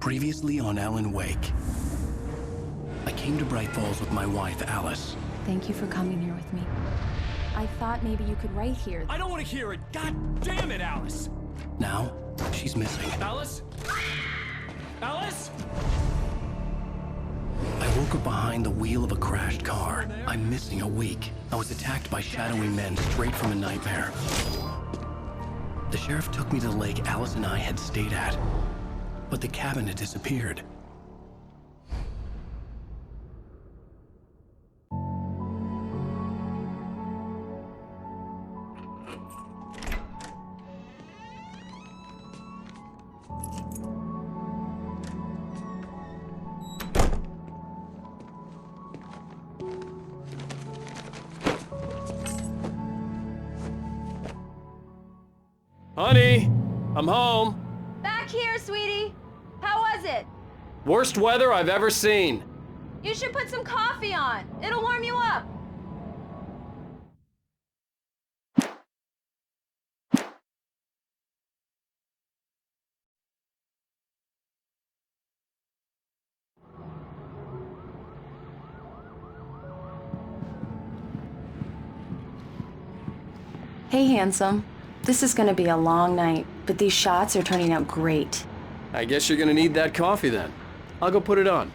Previously on Alan Wake. I came to Bright Falls with my wife, Alice. Thank you for coming here with me. I thought maybe you could write here. I don't want to hear it! God damn it, Alice! Now, she's missing. Alice? Alice? I woke up behind the wheel of a crashed car. I'm missing a week. I was attacked by shadowy men straight from a nightmare. The sheriff took me to the lake Alice and I had stayed at, but the cabin had disappeared. Honey, I'm home. Back here, sweetie. How was it? Worst weather I've ever seen. You should put some coffee on. It'll warm you up. Hey, handsome. This is gonna be a long night, but these shots are turning out great. I guess you're gonna need that coffee then. I'll go put it on.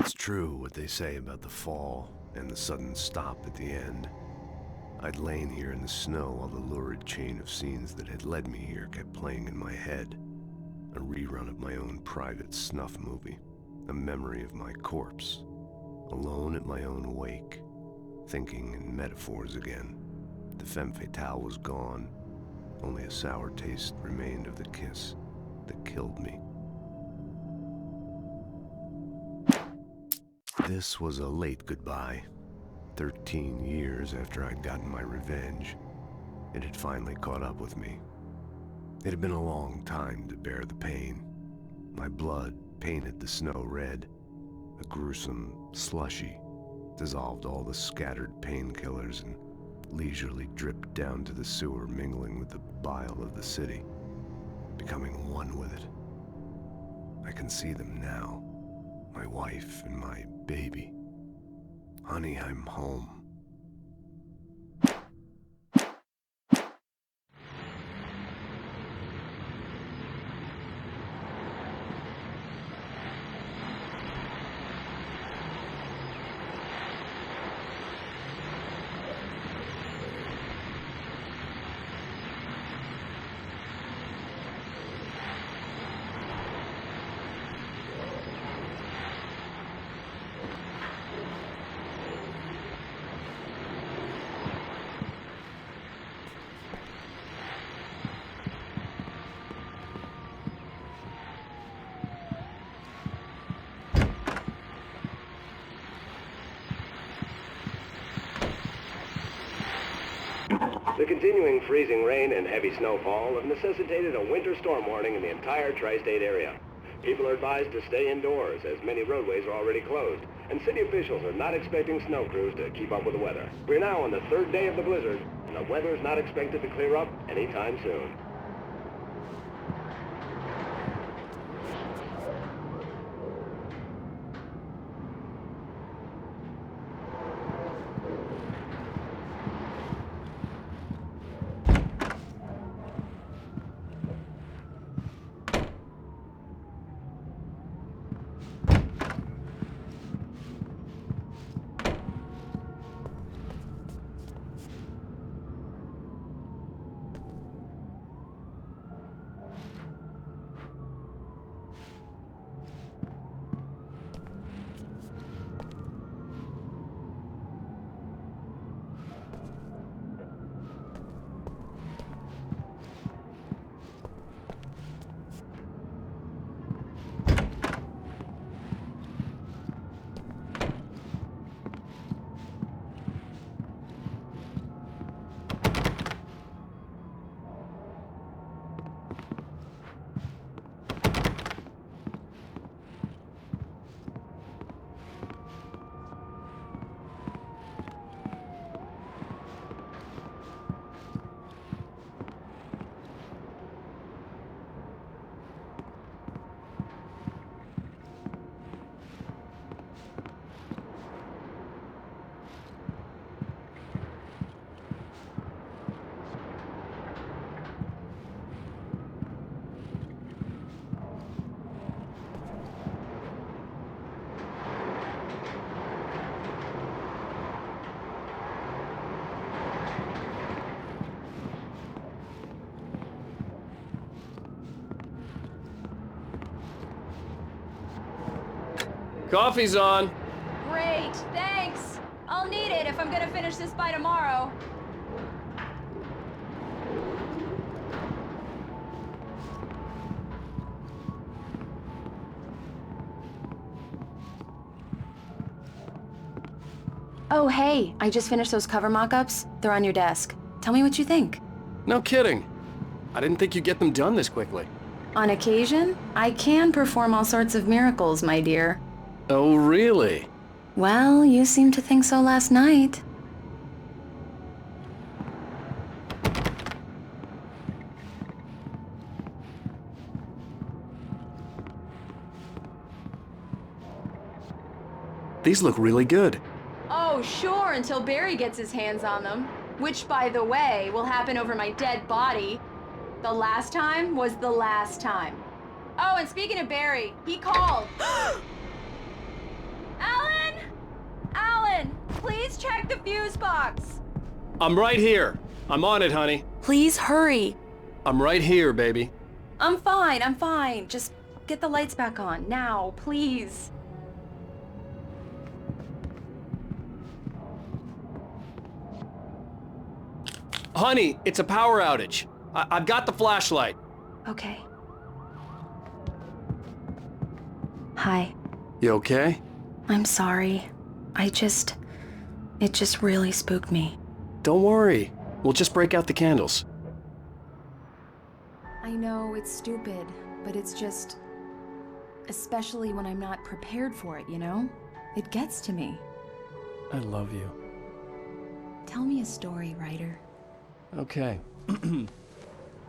It's true what they say about the fall and the sudden stop at the end. I'd lain here in the snow while the lurid chain of scenes that had led me here kept playing in my head. A rerun of my own private snuff movie. A memory of my corpse. Alone at my own wake. Thinking in metaphors again. The femme fatale was gone. Only a sour taste remained of the kiss that killed me. This was a late goodbye. 13 years after I'd gotten my revenge, it had finally caught up with me. It had been a long time to bear the pain. My blood painted the snow red. A gruesome slushy dissolved all the scattered painkillers and leisurely dripped down to the sewer, mingling with the bile of the city, becoming one with it. I can see them now. My wife and my baby. Honey, I'm home. The continuing freezing rain and heavy snowfall have necessitated a winter storm warning in the entire tri-state area. People are advised to stay indoors as many roadways are already closed, and city officials are not expecting snow crews to keep up with the weather. We're now on the third day of the blizzard, and the weather is not expected to clear up anytime soon. Coffee's on. Great, thanks. I'll need it if I'm gonna finish this by tomorrow. Oh, hey, I just finished those cover mock-ups. They're on your desk. Tell me what you think. No kidding. I didn't think you'd get them done this quickly. On occasion, I can perform all sorts of miracles, my dear. Oh, really? Well, you seemed to think so last night. These look really good. Oh, sure, until Barry gets his hands on them. Which, by the way, will happen over my dead body. The last time was the last time. Oh, and speaking of Barry, he called. Alan! Alan, please check the fuse box. I'm right here. I'm on it, honey. Please hurry. I'm right here, baby. I'm fine. Just get the lights back on, now, please. Honey, it's a power outage. I've got the flashlight. Okay. Hi. You okay? I'm sorry. It just really spooked me. Don't worry. We'll just break out the candles. I know it's stupid, but it's just... especially when I'm not prepared for it, you know? It gets to me. I love you. Tell me a story, writer. Okay.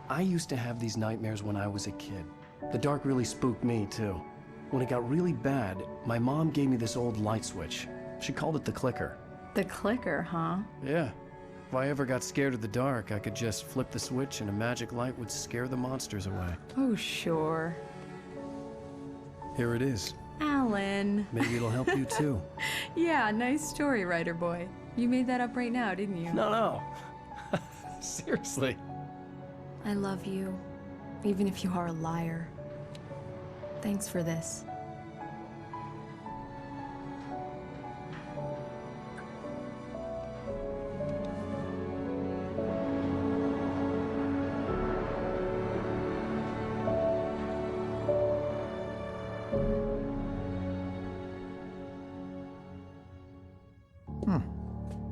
I used to have these nightmares when I was a kid. The dark really spooked me, too. When it got really bad, my mom gave me this old light switch. She called it the clicker. The clicker, huh? Yeah. If I ever got scared of the dark, I could just flip the switch and a magic light would scare the monsters away. Oh, sure. Here it is. Alan. Maybe it'll help you, too. Yeah, nice story, writer boy. You made that up right now, didn't you? No. Seriously. I love you, even if you are a liar. Thanks for this.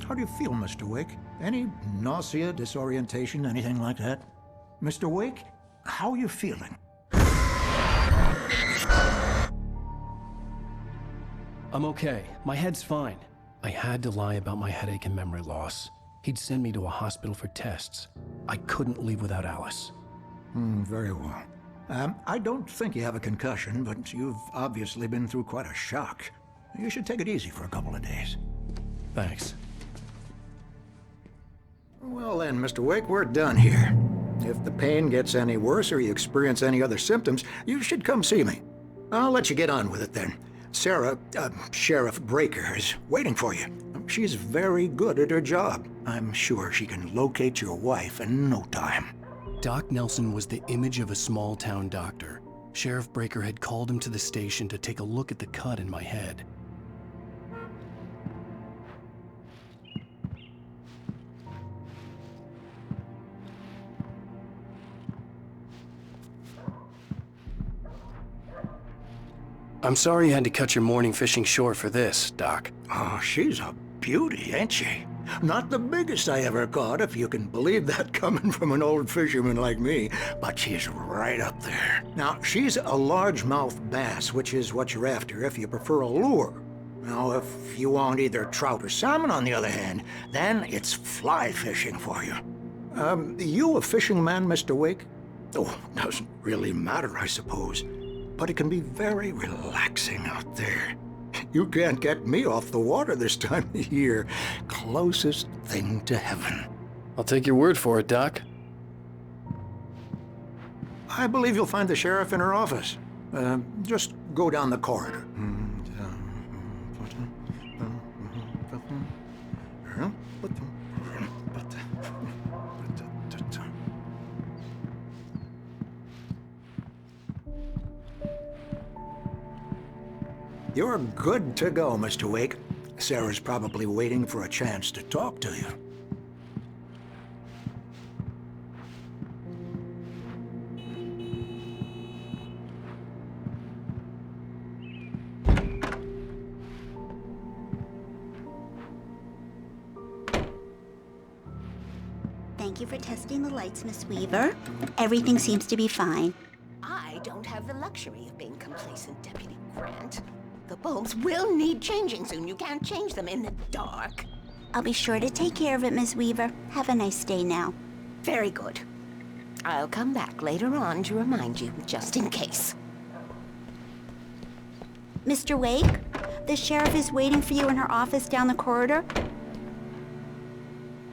How do you feel, Mr. Wake? Any nausea, disorientation, anything like that? Mr. Wake, how are you feeling? I'm okay. My head's fine. I had to lie about my headache and memory loss. He'd send me to a hospital for tests. I couldn't leave without Alice. Very well. I don't think you have a concussion, but you've obviously been through quite a shock. You should take it easy for a couple of days. Thanks. Well then, Mr. Wake, we're done here. If the pain gets any worse or you experience any other symptoms, you should come see me. I'll let you get on with it then. Sarah, Sheriff Breaker, is waiting for you. She's very good at her job. I'm sure she can locate your wife in no time. Doc Nelson was the image of a small-town doctor. Sheriff Breaker had called him to the station to take a look at the cut in my head. I'm sorry you had to cut your morning fishing short for this, Doc. Oh, she's a beauty, ain't she? Not the biggest I ever caught, if you can believe that coming from an old fisherman like me, but she's right up there. Now, she's a largemouth bass, which is what you're after if you prefer a lure. Now, if you want either trout or salmon, on the other hand, then it's fly fishing for you. You a fishing man, Mr. Wake? Oh, doesn't really matter, I suppose. But it can be very relaxing out there. You can't get me off the water this time of year. Closest thing to heaven. I'll take your word for it, Doc. I believe you'll find the sheriff in her office. Just go down the corridor. You're good to go, Mr. Wake. Sarah's probably waiting for a chance to talk to you. Thank you for testing the lights, Miss Weaver. Everything seems to be fine. I don't have the luxury of being complacent, Deputy Grant. The bulbs will need changing soon. You can't change them in the dark. I'll be sure to take care of it, Miss Weaver. Have a nice day now. Very good. I'll come back later on to remind you, just in case. Mr. Wake, the sheriff is waiting for you in her office down the corridor.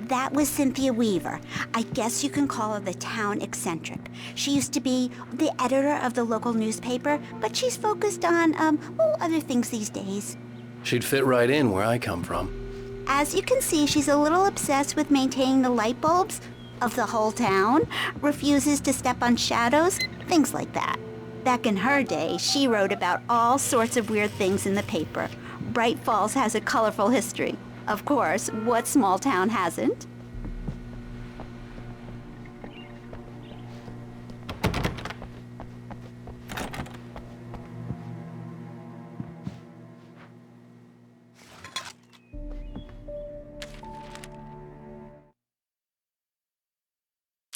That was Cynthia Weaver. I guess you can call her the town eccentric. She used to be the editor of the local newspaper, but she's focused on, other things these days. She'd fit right in where I come from. As you can see, she's a little obsessed with maintaining the light bulbs of the whole town, refuses to step on shadows, things like that. Back in her day, she wrote about all sorts of weird things in the paper. Bright Falls has a colorful history. Of course, what small town hasn't?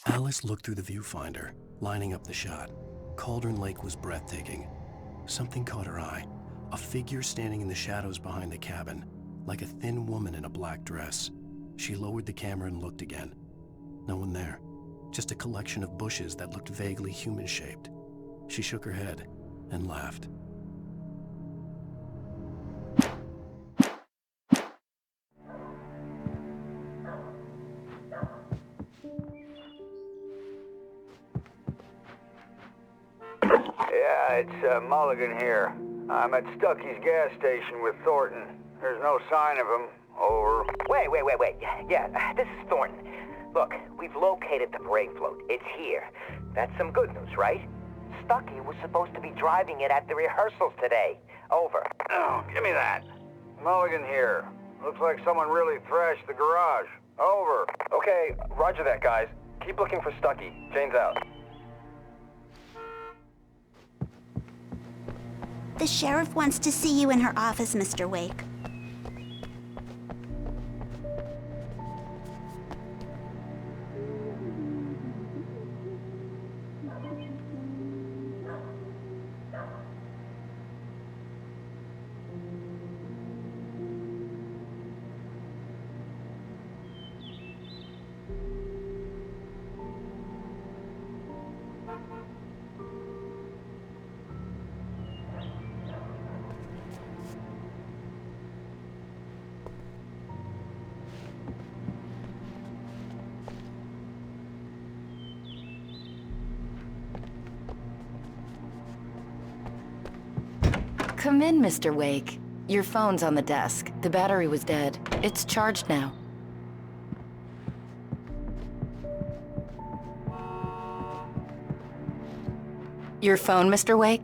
Alice looked through the viewfinder, lining up the shot. Cauldron Lake was breathtaking. Something caught her eye. A figure standing in the shadows behind the cabin, like a thin woman in a black dress. She lowered the camera and looked again. No one there. Just a collection of bushes that looked vaguely human-shaped. She shook her head and laughed. Yeah, it's Mulligan here. I'm at Stucky's gas station with Thornton. There's no sign of him. Over. Wait. Yeah, this is Thornton. Look, we've located the brake float. It's here. That's some good news, right? Stucky was supposed to be driving it at the rehearsals today. Over. Oh, give me that. Mulligan here. Looks like someone really thrashed the garage. Over. Okay, roger that, guys. Keep looking for Stucky. Jane's out. The sheriff wants to see you in her office, Mr. Wake. Come in, Mr. Wake. Your phone's on the desk. The battery was dead. It's charged now. Your phone, Mr. Wake?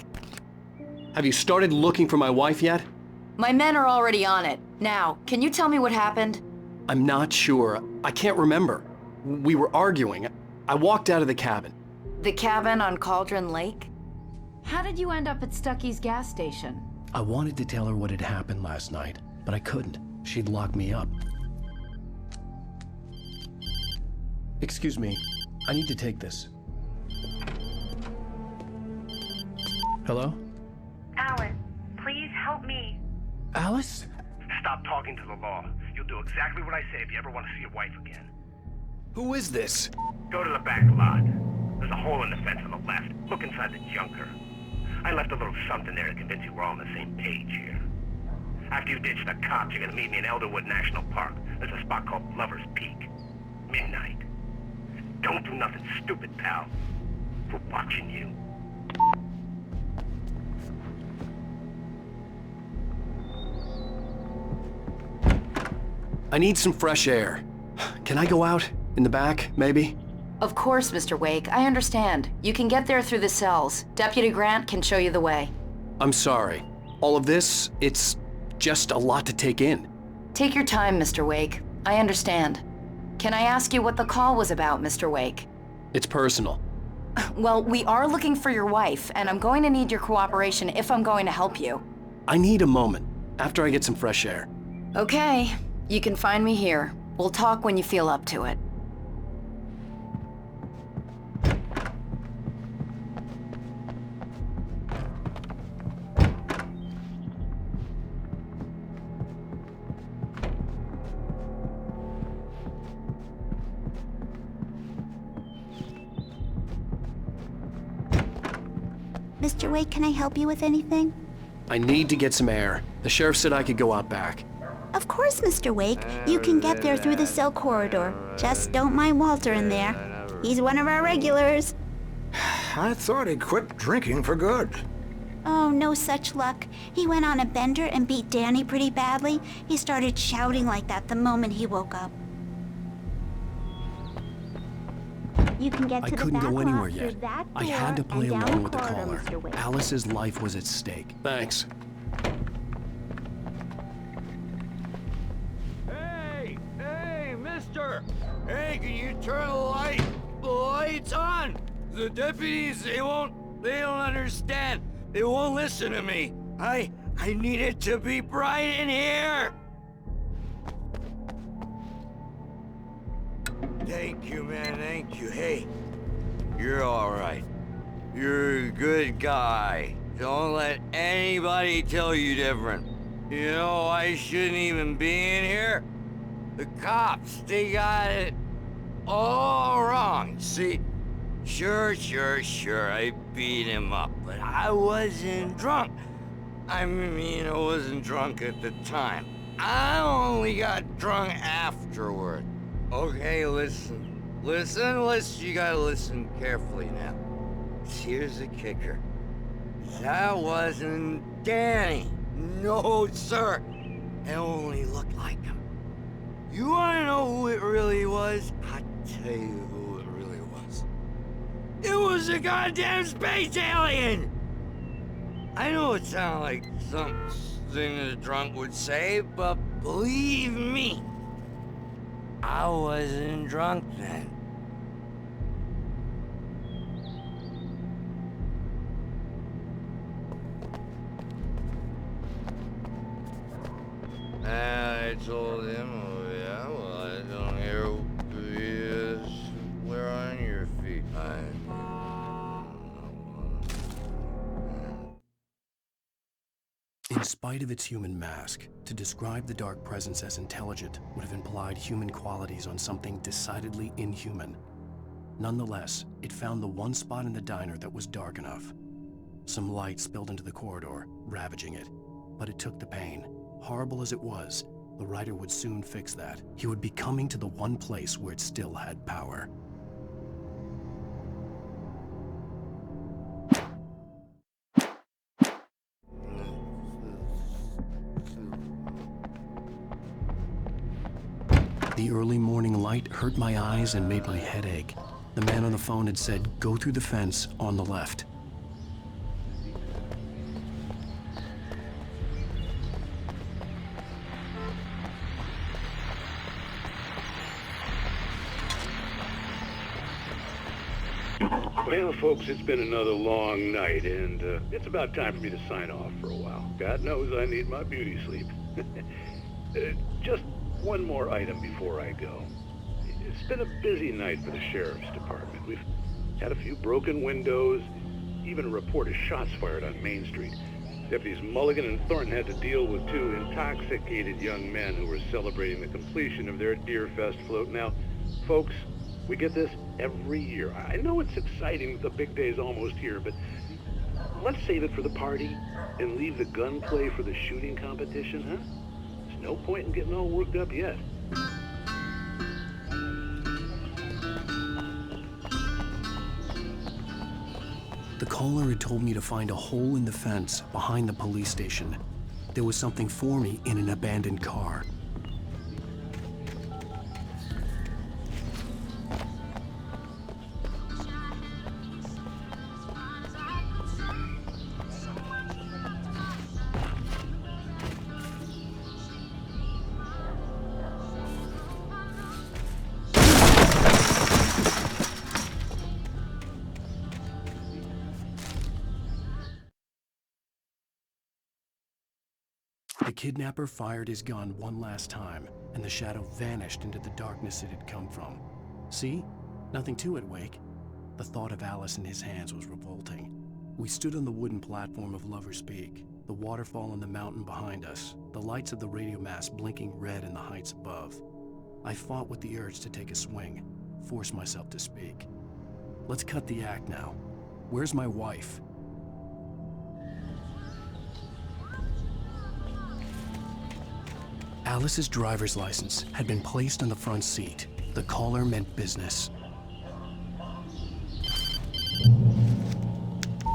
Have you started looking for my wife yet? My men are already on it. Now, can you tell me what happened? I'm not sure. I can't remember. We were arguing. I walked out of the cabin. The cabin on Cauldron Lake? How did you end up at Stucky's gas station? I wanted to tell her what had happened last night, but I couldn't. She'd lock me up. Excuse me. I need to take this. Hello? Alice, please help me. Alice? Stop talking to the law. You'll do exactly what I say if you ever want to see your wife again. Who is this? Go to the back lot. There's a hole in the fence on the left. Look inside the junker. I left a little something there to convince you we're all on the same page here. After you ditch the cops, you're gonna meet me in Elderwood National Park. There's a spot called Lover's Peak. Midnight. Don't do nothing stupid, pal. We're watching you. I need some fresh air. Can I go out? In the back, maybe? Of course, Mr. Wake. I understand. You can get there through the cells. Deputy Grant can show you the way. I'm sorry. All of this, it's just a lot to take in. Take your time, Mr. Wake. I understand. Can I ask you what the call was about, Mr. Wake? It's personal. Well, we are looking for your wife, and I'm going to need your cooperation if I'm going to help you. I need a moment, after I get some fresh air. Okay. You can find me here. We'll talk when you feel up to it. Mr. Wake, can I help you with anything? I need to get some air. The sheriff said I could go out back. Of course, Mr. Wake. You can get there through the cell corridor. Just don't mind Walter in there. He's one of our regulars. I thought he'd quit drinking for good. Oh, no such luck. He went on a bender and beat Danny pretty badly. He started shouting like that the moment he woke up. You can get I to the couldn't back go anywhere lot yet. through that I had to door play and down along with the corridor, caller. Mr. Wake. Alice's life was at stake. Thanks. Hey, mister! Hey, can you turn the lights on? The deputies, they don't understand. They won't listen to me. I need it to be bright in here. Thank you, man, thank you. Hey, you're all right. You're a good guy. Don't let anybody tell you different. You know, I shouldn't even be in here. The cops, they got it all wrong. See, sure, I beat him up, but I wasn't drunk. I mean, I wasn't drunk at the time. I only got drunk afterward. Okay, listen, you gotta listen carefully now. Here's the kicker. That wasn't Danny. No, sir. It only looked like him. You wanna know who it really was? I'll tell you who it really was. It was a goddamn space alien! I know it sounds like something a drunk would say, but believe me, I wasn't drunk then. And I told him, oh yeah, well I don't hear who he is. Where on your feet? In spite of its human mask, to describe the dark presence as intelligent would have implied human qualities on something decidedly inhuman. Nonetheless, it found the one spot in the diner that was dark enough. Some light spilled into the corridor, ravaging it. But it took the pain. Horrible as it was, the writer would soon fix that. He would be coming to the one place where it still had power. The early morning light hurt my eyes and made my head ache. The man on the phone had said, go through the fence on the left. Well, folks, it's been another long night, and it's about time for me to sign off for a while. God knows I need my beauty sleep. Just one more item before I go. It's been a busy night for the sheriff's department. We've had a few broken windows, even a report of shots fired on Main Street. Deputies Mulligan and Thornton had to deal with two intoxicated young men who were celebrating the completion of their Deerfest float. Now, folks, we get this every year. I know it's exciting that the big day's almost here, but let's save it for the party and leave the gunplay for the shooting competition, huh? There's no point in getting all worked up yet. The caller had told me to find a hole in the fence behind the police station. There was something for me in an abandoned car. The kidnapper fired his gun one last time, and the shadow vanished into the darkness it had come from. See? Nothing to it, Wake. The thought of Alice in his hands was revolting. We stood on the wooden platform of Lover's Peak, the waterfall on the mountain behind us, the lights of the radio mast blinking red in the heights above. I fought with the urge to take a swing, force myself to speak. Let's cut the act now. Where's my wife? Alice's driver's license had been placed on the front seat. The caller meant business.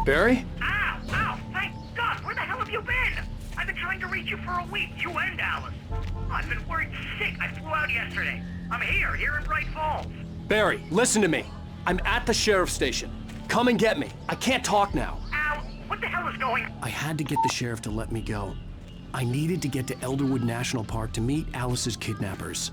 Barry? Ow! Ow! Thank God! Where the hell have you been? I've been trying to reach you for a week, you and Alice. I've been worried sick. I flew out yesterday. I'm here in Bright Falls. Barry, listen to me. I'm at the sheriff's station. Come and get me. I can't talk now. Ow! What the hell is going on? I had to get the sheriff to let me go. I needed to get to Elderwood National Park to meet Alice's kidnappers.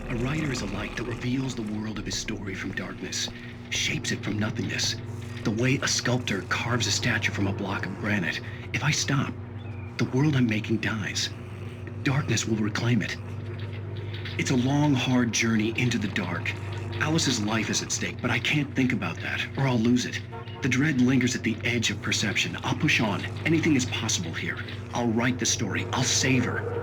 A writer is a light that reveals the world of his story from darkness, shapes it from nothingness. The way a sculptor carves a statue from a block of granite. If I stop, the world I'm making dies. Darkness will reclaim it. It's a long, hard journey into the dark. Alice's life is at stake, but I can't think about that, or I'll lose it. The dread lingers at the edge of perception. I'll push on. Anything is possible here. I'll write the story. I'll save her.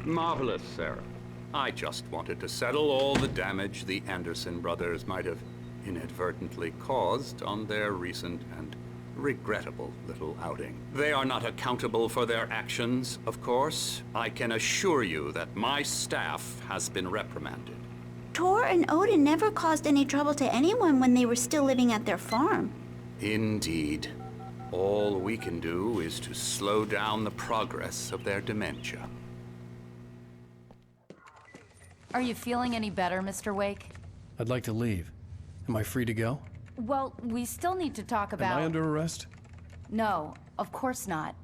Marvelous, Sarah. I just wanted to settle all the damage the Anderson brothers might have inadvertently caused on their recent and regrettable little outing. They are not accountable for their actions, of course. I can assure you that my staff has been reprimanded. Tor and Odin never caused any trouble to anyone when they were still living at their farm. Indeed. All we can do is to slow down the progress of their dementia. Are you feeling any better, Mr. Wake? I'd like to leave. Am I free to go? Well, we still need to talk about... Am I under arrest? No, of course not.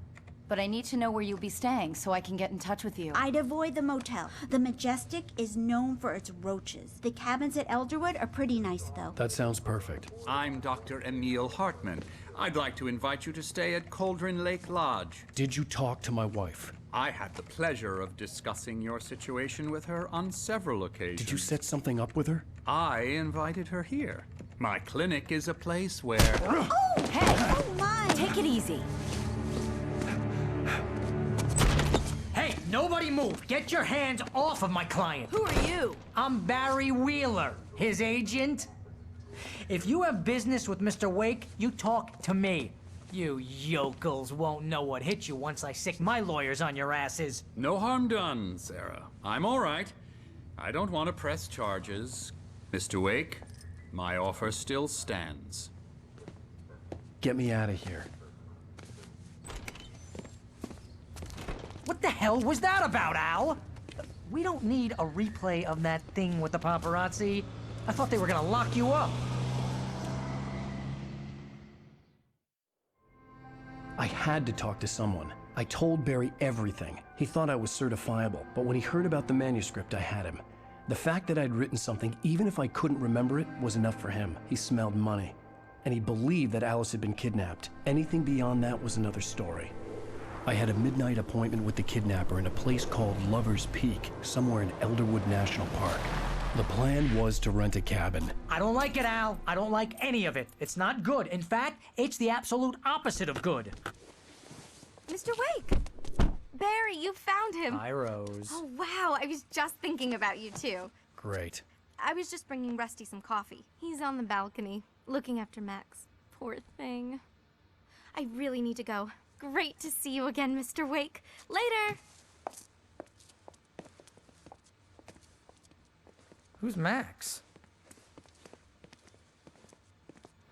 But I need to know where you'll be staying so I can get in touch with you. I'd avoid the motel. The Majestic is known for its roaches. The cabins at Elderwood are pretty nice, though. That sounds perfect. I'm Dr. Emil Hartman. I'd like to invite you to stay at Cauldron Lake Lodge. Did you talk to my wife? I had the pleasure of discussing your situation with her on several occasions. Did you set something up with her? I invited her here. My clinic is a place where... Oh! Hey! Oh, my! Take it easy. Hey, nobody move! Get your hands off of my client! Who are you? I'm Barry Wheeler, his agent. If you have business with Mr. Wake, you talk to me. You yokels won't know what hit you once I sick my lawyers on your asses. No harm done, Sarah. I'm all right. I don't want to press charges. Mr. Wake, my offer still stands. Get me out of here. What the hell was that about, Al? We don't need a replay of that thing with the paparazzi. I thought they were gonna lock you up. I had to talk to someone. I told Barry everything. He thought I was certifiable, but when he heard about the manuscript, I had him. The fact that I'd written something, even if I couldn't remember it, was enough for him. He smelled money. And he believed that Alice had been kidnapped. Anything beyond that was another story. I had a midnight appointment with the kidnapper in a place called Lover's Peak, somewhere in Elderwood National Park. The plan was to rent a cabin. I don't like it, Al. I don't like any of it. It's not good. In fact, it's the absolute opposite of good. Mr. Wake! Barry, you found him. Hi, Rose. Oh, wow. I was just thinking about you, too. Great. I was just bringing Rusty some coffee. He's on the balcony, looking after Max. Poor thing. I really need to go. Great to see you again, Mr. Wake. Later! Who's Max?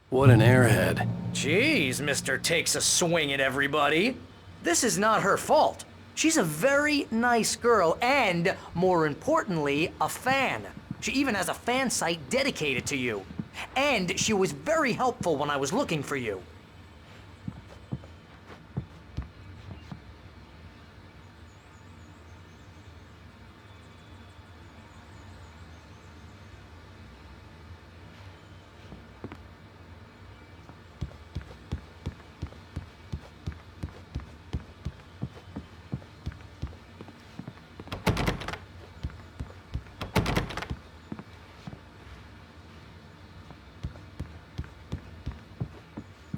What an airhead. Jeez, Mr. Takes a swing at everybody. This is not her fault. She's a very nice girl and, more importantly, a fan. She even has a fan site dedicated to you. And she was very helpful when I was looking for you.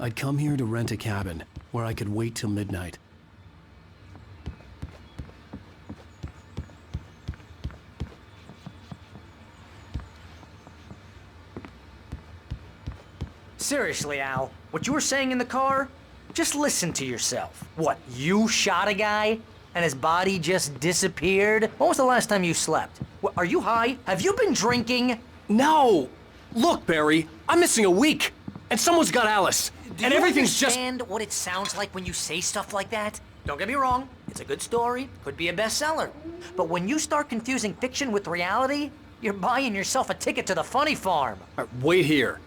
I'd come here to rent a cabin, where I could wait till midnight. Seriously, Al, what you were saying in the car? Just listen to yourself. What, you shot a guy? And his body just disappeared? When was the last time you slept? What, are you high? Have you been drinking? No! Look, Barry, I'm missing a week! And someone's got Alice! And everything's just— Do you understand what it sounds like when you say stuff like that? Don't get me wrong, it's a good story, could be a bestseller. But when you start confusing fiction with reality, you're buying yourself a ticket to the funny farm. All right, wait here.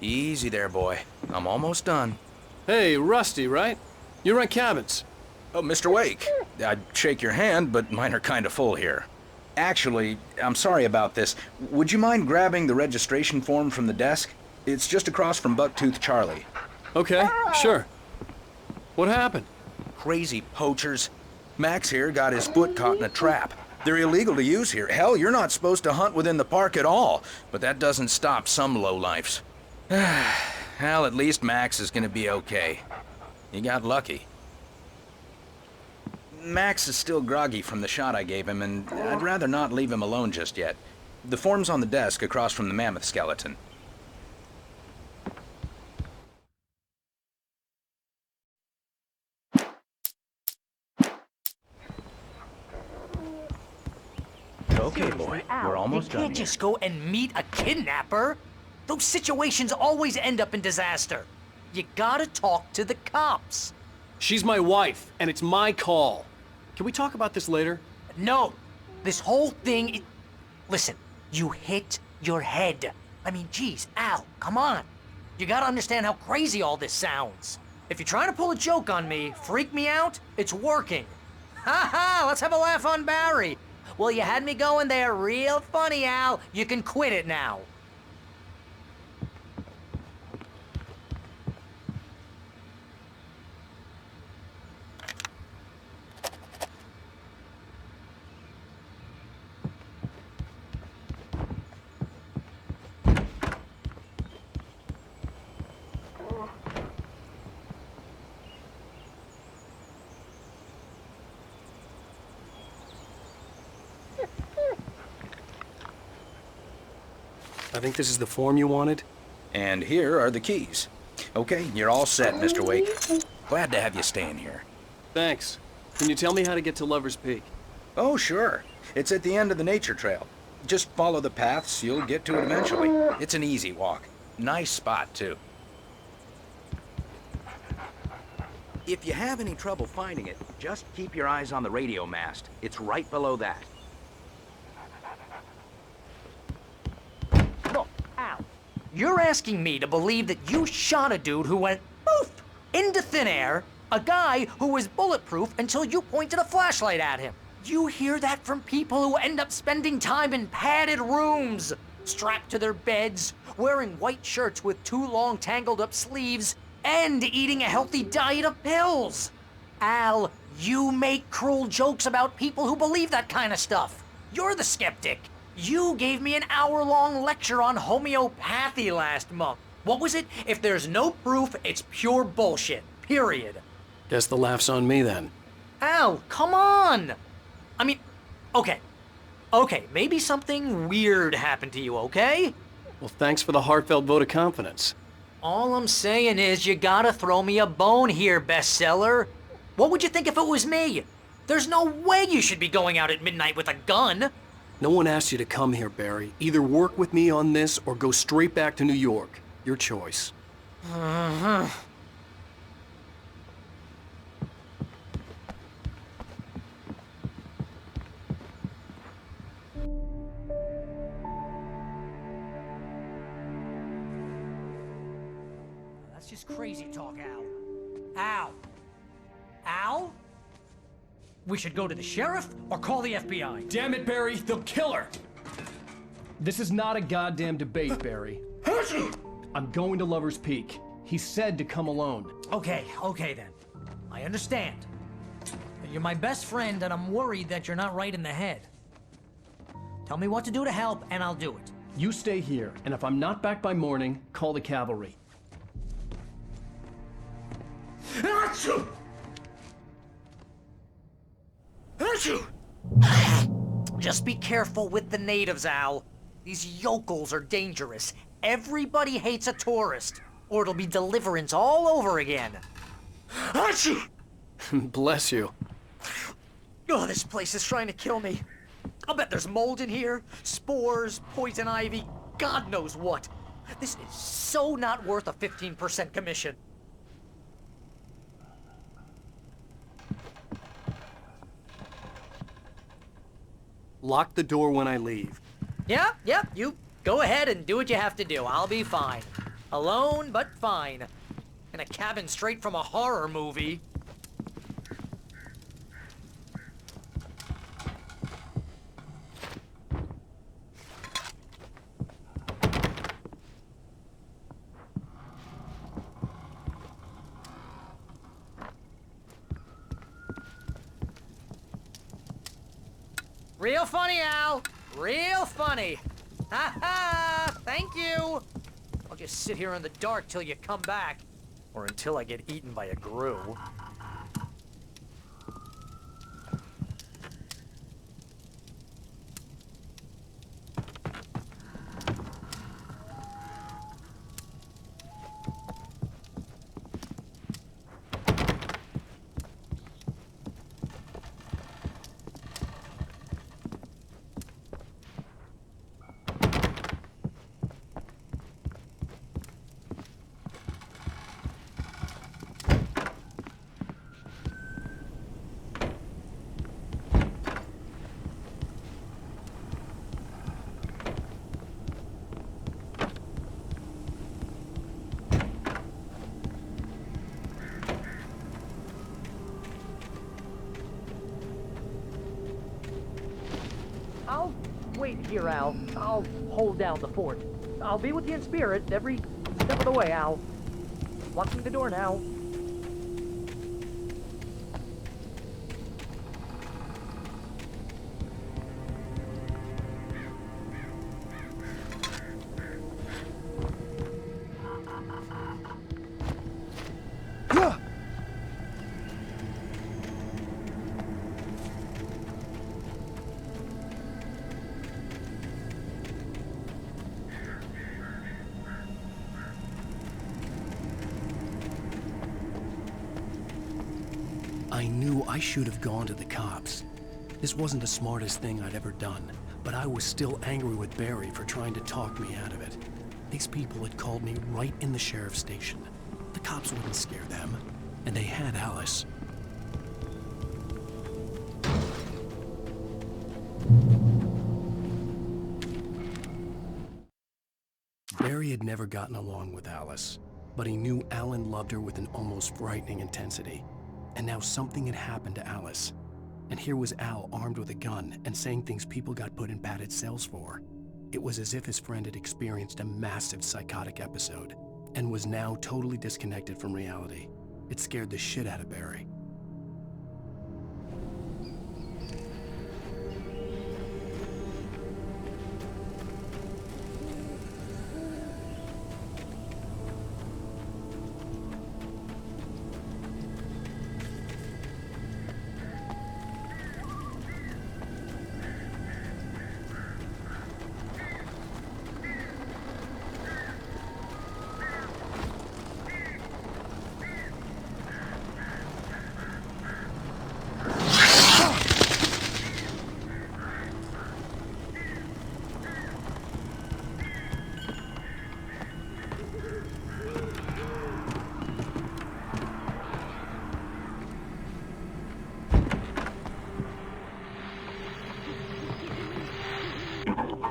Easy there, boy. I'm almost done. Hey, Rusty, right? You rent cabins. Oh, Mr. Wake. I'd shake your hand, but mine are kind of full here. Actually, I'm sorry about this. Would you mind grabbing the registration form from the desk? It's just across from Bucktooth Charlie. Okay, sure. What happened? Crazy poachers. Max here got his foot caught in a trap. They're illegal to use here. Hell, you're not supposed to hunt within the park at all. But that doesn't stop some lowlifes. Well, at least Max is gonna be okay. He got lucky. Max is still groggy from the shot I gave him, and I'd rather not leave him alone just yet. The form's on the desk across from the mammoth skeleton. Okay, boy, we're almost done. You can't just go and meet a kidnapper. Those situations always end up in disaster. You gotta talk to the cops. She's my wife, and it's my call. Can we talk about this later? No. This whole thing... Listen, you hit your head. I mean, geez, Al, come on. You gotta understand how crazy all this sounds. If you're trying to pull a joke on me, freak me out, it's working. Ha ha, let's have a laugh on Barry. Well, you had me going there real funny, Al. You can quit it now. I think this is the form you wanted. And here are the keys. Okay, you're all set, Mr. Wake. Glad to have you staying here. Thanks. Can you tell me how to get to Lover's Peak? Oh, sure. It's at the end of the nature trail. Just follow the paths, you'll get to it eventually. It's an easy walk. Nice spot, too. If you have any trouble finding it, just keep your eyes on the radio mast. It's right below that. Look, Al, you're asking me to believe that you shot a dude who went poof into thin air, a guy who was bulletproof until you pointed a flashlight at him. You hear that from people who end up spending time in padded rooms, strapped to their beds, wearing white shirts with too long tangled up sleeves, and eating a healthy diet of pills. Al, you make cruel jokes about people who believe that kind of stuff. You're the skeptic. You gave me an hour-long lecture on homeopathy last month. What was it? If there's no proof, it's pure bullshit. Period. Guess the laugh's on me then. Al, come on! I mean, okay, maybe something weird happened to you, okay? Well, thanks for the heartfelt vote of confidence. All I'm saying is you gotta throw me a bone here, bestseller. What would you think if it was me? There's no way you should be going out at midnight with a gun. No one asked you to come here, Barry. Either work with me on this or go straight back to New York. Your choice. That's just crazy talk, Al. Al? Al? We should go to the sheriff or call the FBI. Damn it, Barry, they'll kill her! This is not a goddamn debate, Barry. I'm going to Lover's Peak. He said to come alone. Okay then. I understand. But you're my best friend and I'm worried that you're not right in the head. Tell me what to do to help and I'll do it. You stay here, and if I'm not back by morning, call the cavalry. Achoo! Achoo! Just be careful with the natives, Al. These yokels are dangerous. Everybody hates a tourist, or it'll be Deliverance all over again. Achoo! Bless you. Oh, this place is trying to kill me. I'll bet there's mold in here, spores, poison ivy, God knows what. This is so not worth a 15% commission. Lock the door when I leave. Yep, you go ahead and do what you have to do. I'll be fine. Alone, but fine. In a cabin straight from a horror movie. Real funny, Al. Real funny. Ha ha! Thank you. I'll just sit here in the dark till you come back. Or until I get eaten by a grue. wait here, Al. I'll hold down the fort. I'll be with you in spirit every step of the way, Al. Locking the door now. I knew I should have gone to the cops. This wasn't the smartest thing I'd ever done, but I was still angry with Barry for trying to talk me out of it. These people had called me right in the sheriff's station. The cops wouldn't scare them, and they had Alice. Barry had never gotten along with Alice, but he knew Alan loved her with an almost frightening intensity. And now something had happened to Alice. And here was Al armed with a gun and saying things people got put in padded cells for. It was as if his friend had experienced a massive psychotic episode and was now totally disconnected from reality. It scared the shit out of Barry.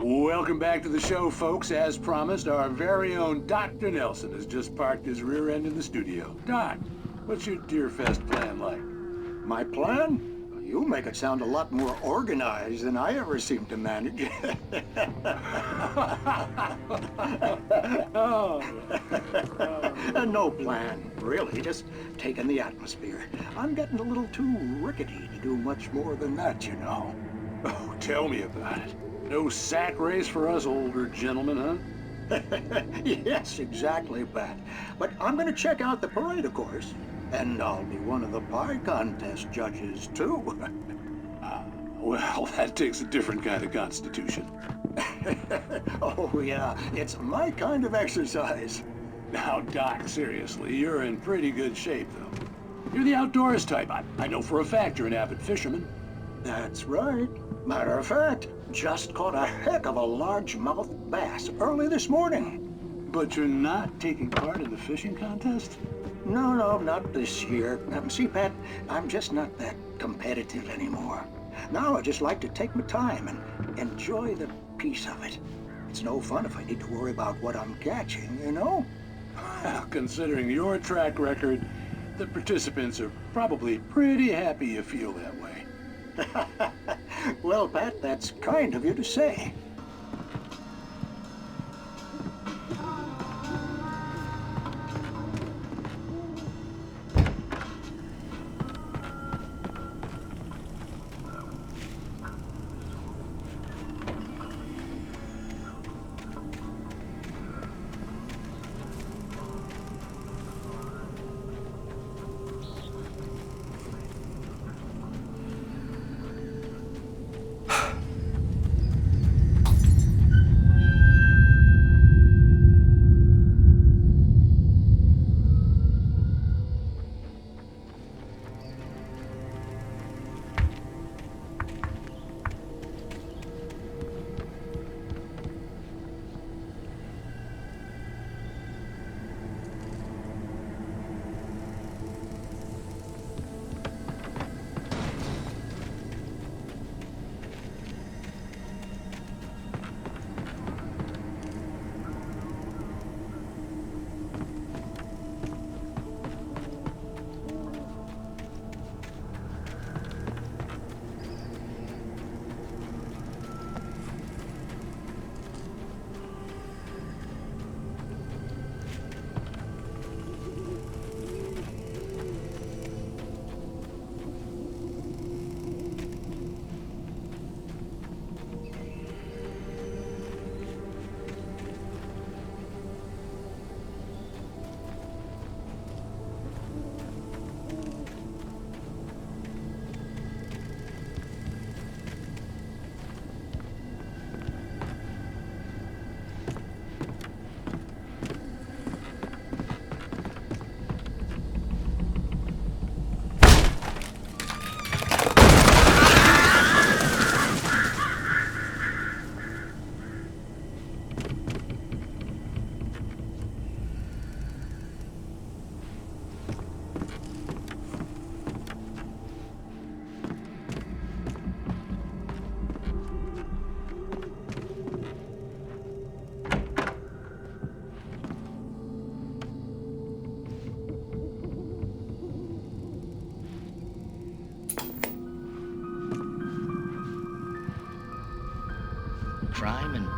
Welcome back to the show, folks. As promised, our very own Dr. Nelson has just parked his rear end in the studio. Doc, what's your Deerfest plan like? My plan? You make it sound a lot more organized than I ever seem to manage. No plan, really, just taking the atmosphere. I'm getting a little too rickety to do much more than that, you know. Oh, tell me about it. No sack race for us older gentlemen, huh? Yes, exactly, Pat. But I'm gonna check out the parade, of course. And I'll be one of the pie contest judges, too. Well, that takes a different kind of constitution. Oh, yeah, it's my kind of exercise. Now, Doc, seriously, you're in pretty good shape, though. You're the outdoors type. I know for a fact you're an avid fisherman. That's right. Matter of fact, just caught a heck of a largemouth bass early this morning. But you're not taking part in the fishing contest? No, not this year. See, Pat, I'm just not that competitive anymore. Now I just like to take my time and enjoy the peace of it. It's no fun if I need to worry about what I'm catching, you know? Well, considering your track record, the participants are probably pretty happy you feel that way. Well, Pat, that's kind of you to say.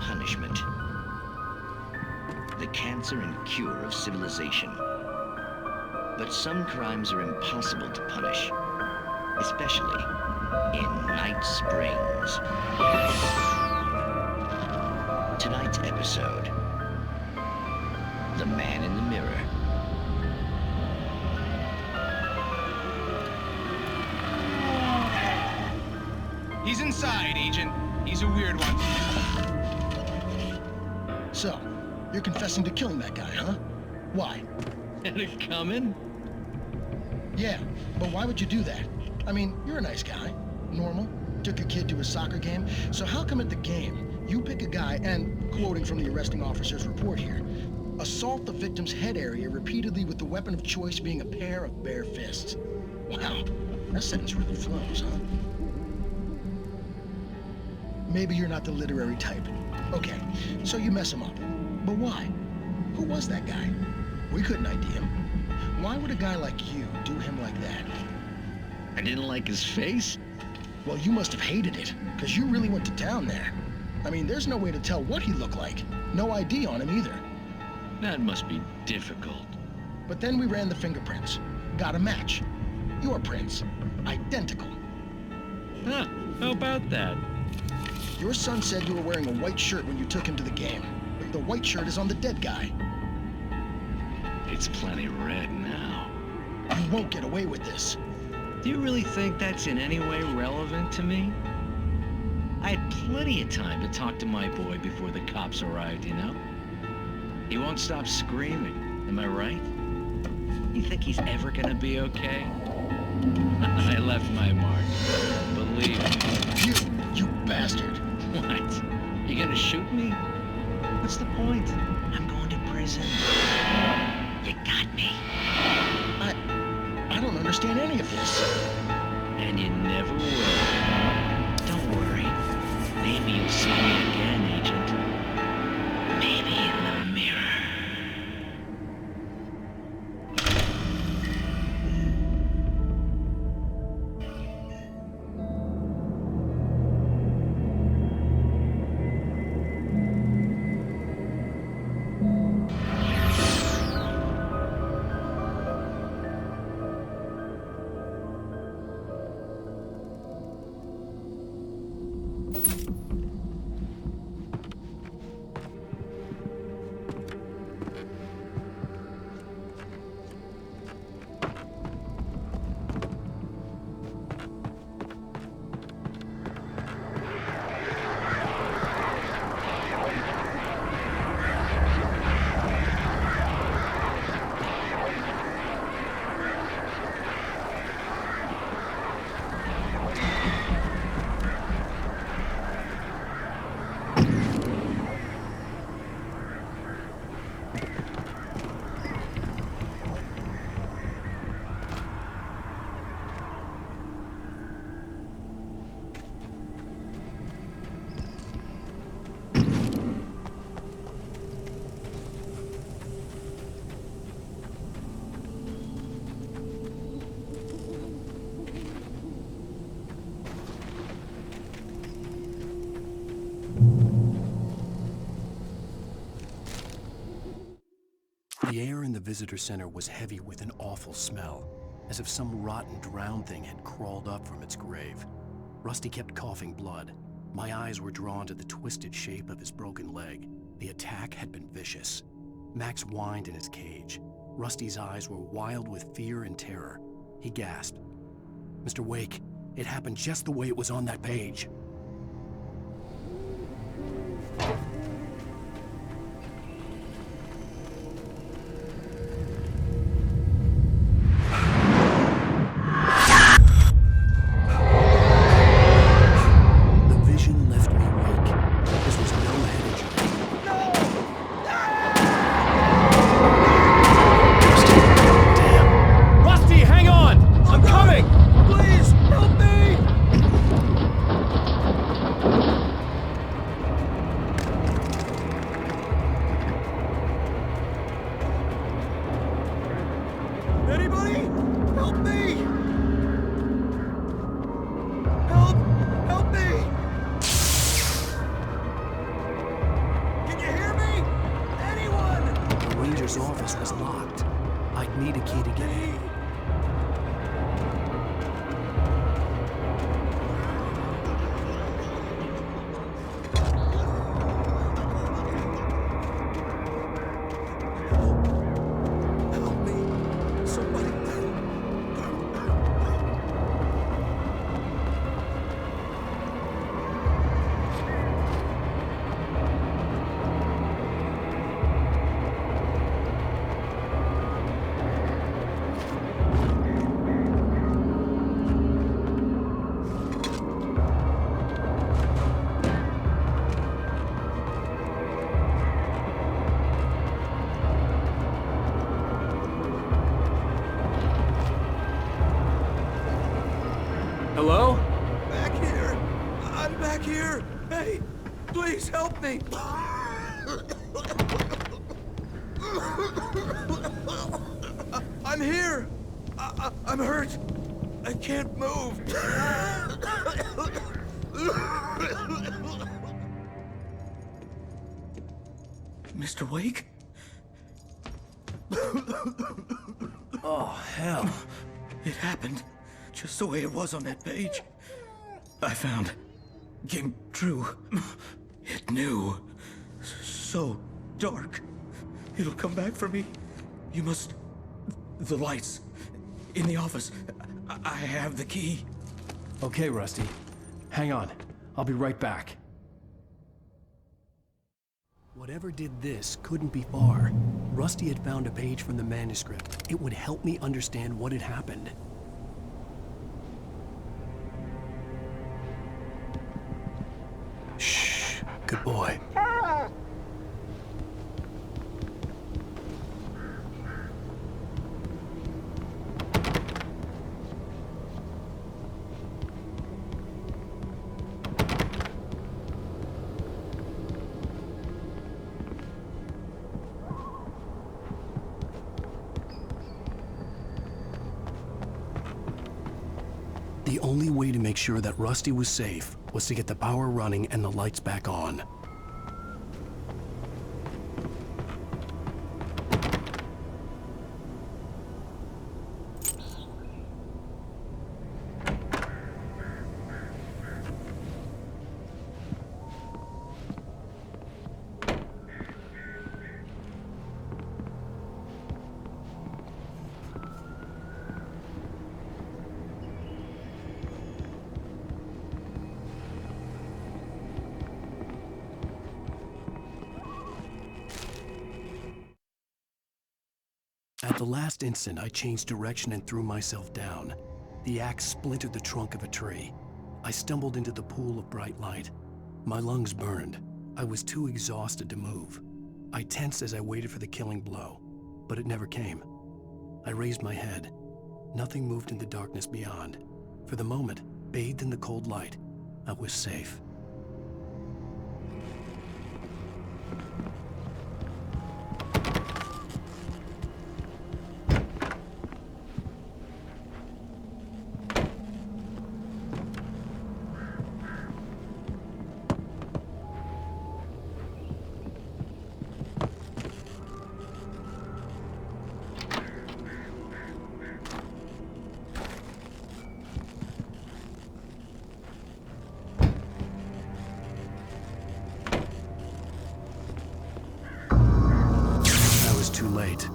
punishment. The cancer and cure of civilization. But some crimes are impossible to punish, especially in Night Springs. Tonight's episode, The Man in the Mirror. He's inside, Agent. He's a weird one. So, you're confessing to killing that guy, huh? Why? Had it coming? Yeah, but why would you do that? I mean, you're a nice guy. Normal. Took your kid to a soccer game. So how come at the game, you pick a guy and, quoting from the arresting officer's report here, assault the victim's head area repeatedly with the weapon of choice being a pair of bare fists? Wow, that sentence really flows, huh? Maybe you're not the literary type. Okay, so you mess him up. But why? Who was that guy? We couldn't ID him. Why would a guy like you do him like that? I didn't like his face? Well, you must have hated it, because you really went to town there. I mean, there's no way to tell what he looked like. No ID on him either. That must be difficult. But then we ran the fingerprints. Got a match. Your prints. Identical. Huh, how about that? Your son said you were wearing a white shirt when you took him to the game. The white shirt is on the dead guy. It's plenty red now. You won't get away with this. Do you really think that's in any way relevant to me? I had plenty of time to talk to my boy before the cops arrived, you know? He won't stop screaming, am I right? You think he's ever gonna be okay? I left my mark, believe me. You bastard. What? You gonna shoot me? What's the point? I'm going to prison. You got me. I don't understand any of this. And you never will. Don't worry. Maybe you'll see me again, Agent. Maybe in the mirror. The air in the visitor center was heavy with an awful smell, as if some rotten drowned thing had crawled up from its grave. Rusty kept coughing blood. My eyes were drawn to the twisted shape of his broken leg. The attack had been vicious. Max whined in his cage. Rusty's eyes were wild with fear and terror. He gasped. "Mr. Wake, it happened just the way it was on that page." Hello? Back here! I'm back here! Hey, please help me! I'm here! I'm hurt! I can't move! Mr. Wake? Oh, hell. It happened just the way it was on that page. I found. Came true. It knew. So dark. It'll come back for me. You must... The lights. In the office. I have the key. Okay, Rusty. Hang on. I'll be right back. Whatever did this couldn't be far. Rusty had found a page from the manuscript. It would help me understand what had happened. Shh. Good boy. The only way to make sure that Rusty was safe was to get the power running and the lights back on. At the last instant, I changed direction and threw myself down. The axe splintered the trunk of a tree. I stumbled into the pool of bright light. My lungs burned. I was too exhausted to move. I tensed as I waited for the killing blow, but it never came. I raised my head. Nothing moved in the darkness beyond. For the moment, bathed in the cold light, I was safe. Too late.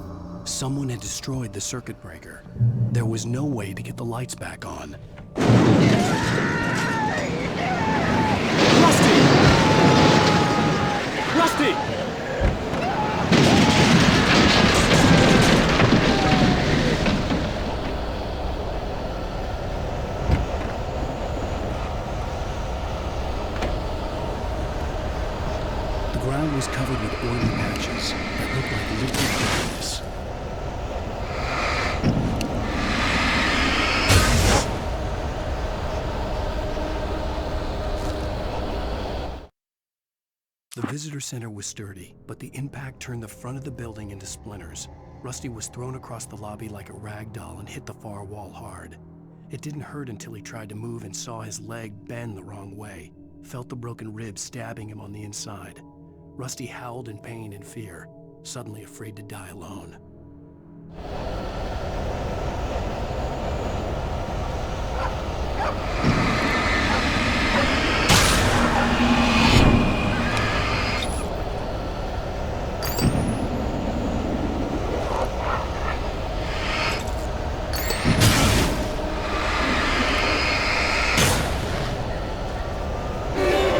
Someone had destroyed the circuit breaker. There was no way to get the lights back on. Rusty! Rusty! The ground was covered with oily patches that looked like liquid darkness. The visitor center was sturdy, but the impact turned the front of the building into splinters. Rusty was thrown across the lobby like a rag doll and hit the far wall hard. It didn't hurt until he tried to move and saw his leg bend the wrong way, felt the broken rib stabbing him on the inside. Rusty howled in pain and fear, suddenly afraid to die alone.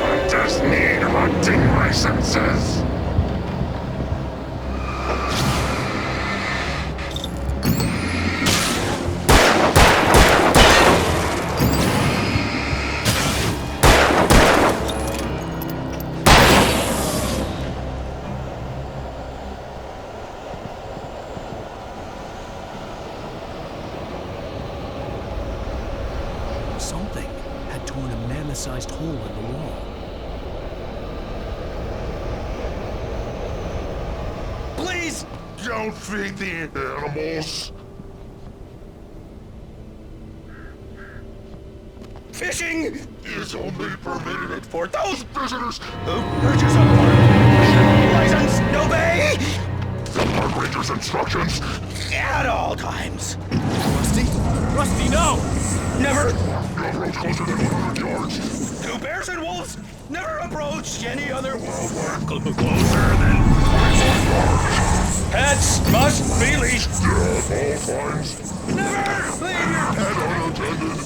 I just need hunting licenses. Something had torn a mammoth-sized hole in the wall. Please! Don't feed the animals! Fishing is only permitted for those visitors who purchase a park license to obey the park ranger's instructions at all times. Rusty? Rusty, no! Never! No roads closer than 100 yards. To bears and wolves, never approach any other wildlife closer than 500 yards. Pets must be leashed. At all times. Never leave your pet unattended.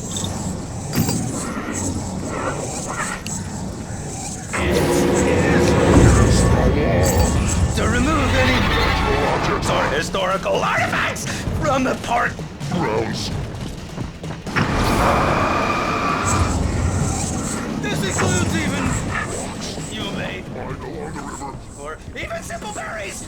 To remove any objects or historical artifacts from the park grounds. This includes even you may find along the river or even simple berries.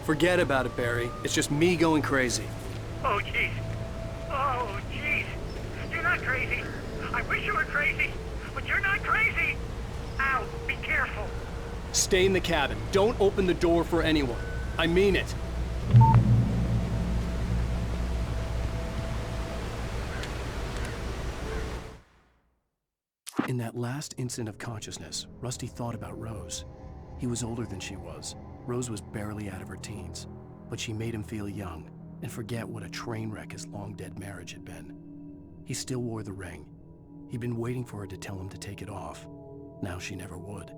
Forget about it, Barry. It's just me going crazy. Oh, jeez. Oh, jeez. You're not crazy. I wish you were crazy, but you're not crazy. Ow, be careful. Stay in the cabin. Don't open the door for anyone. I mean it. In that last instant of consciousness, Rusty thought about Rose. He was older than she was. Rose was barely out of her teens, but she made him feel young and forget what a train wreck his long-dead marriage had been. He still wore the ring. He'd been waiting for her to tell him to take it off. Now she never would.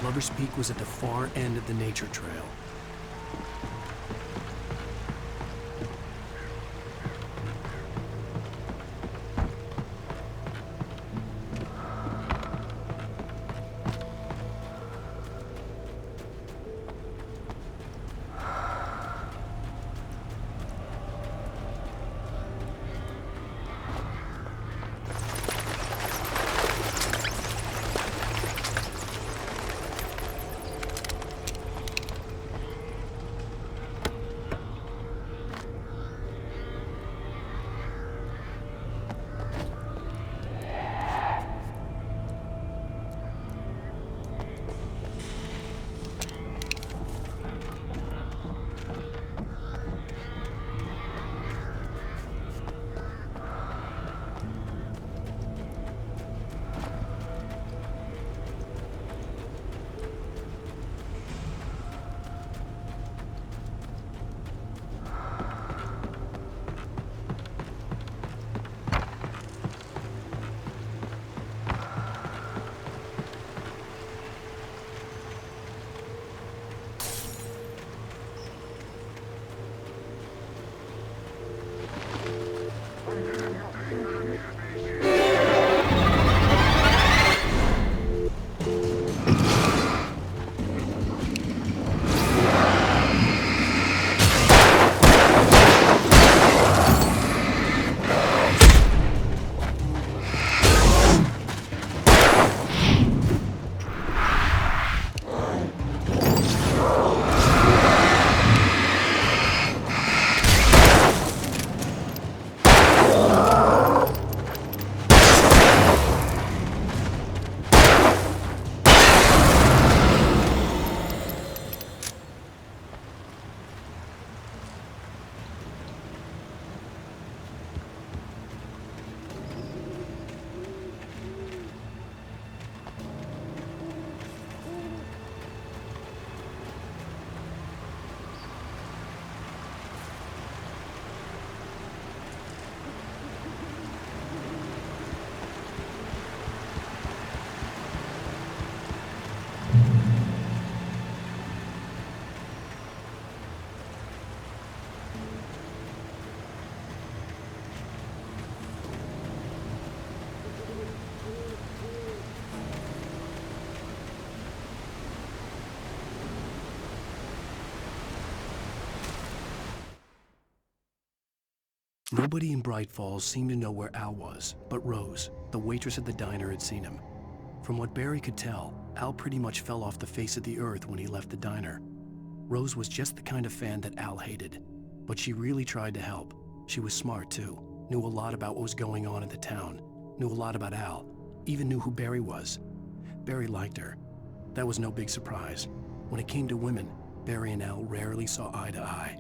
Lover's Peak was at the far end of the nature trail. Nobody in Bright Falls seemed to know where Al was, but Rose, the waitress at the diner, had seen him. From what Barry could tell, Al pretty much fell off the face of the earth when he left the diner. Rose was just the kind of fan that Al hated, but she really tried to help. She was smart too, knew a lot about what was going on in the town, knew a lot about Al, even knew who Barry was. Barry liked her. That was no big surprise. When it came to women, Barry and Al rarely saw eye to eye.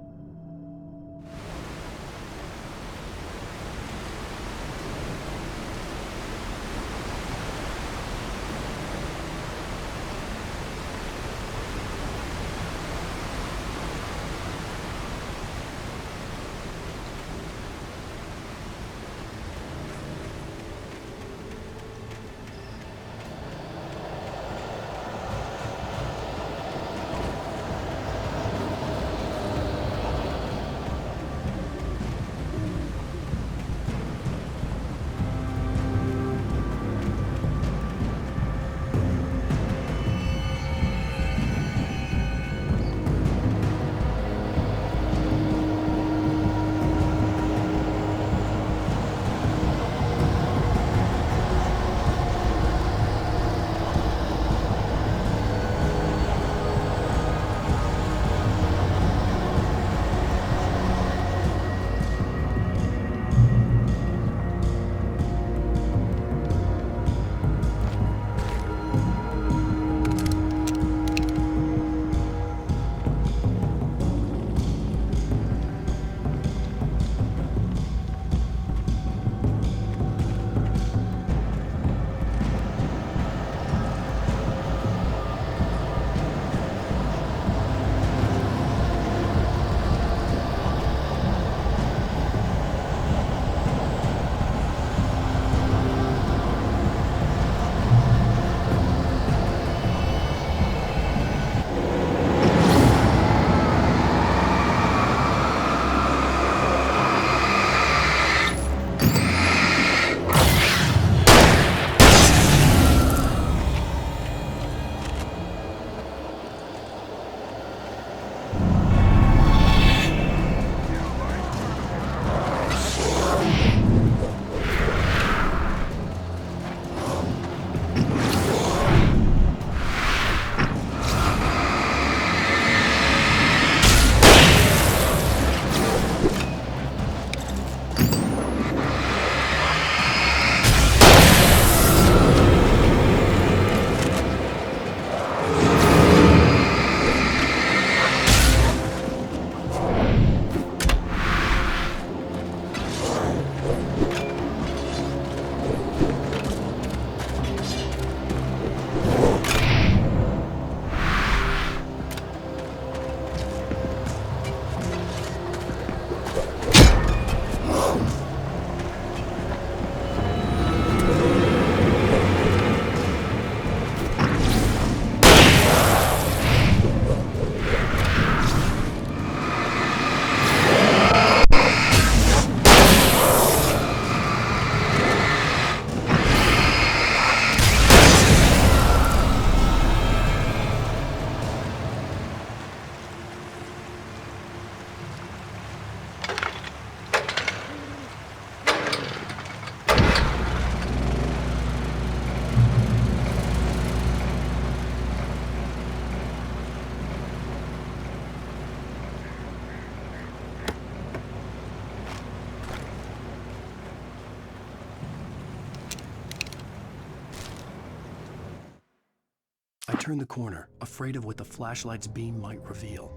I turned the corner, afraid of what the flashlight's beam might reveal.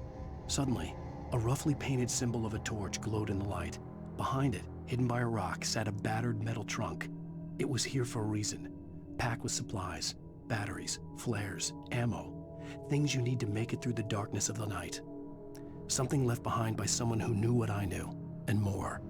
Suddenly, a roughly painted symbol of a torch glowed in the light. Behind it, hidden by a rock, sat a battered metal trunk. It was here for a reason, packed with supplies, batteries, flares, ammo, things you need to make it through the darkness of the night. Something left behind by someone who knew what I knew, and more.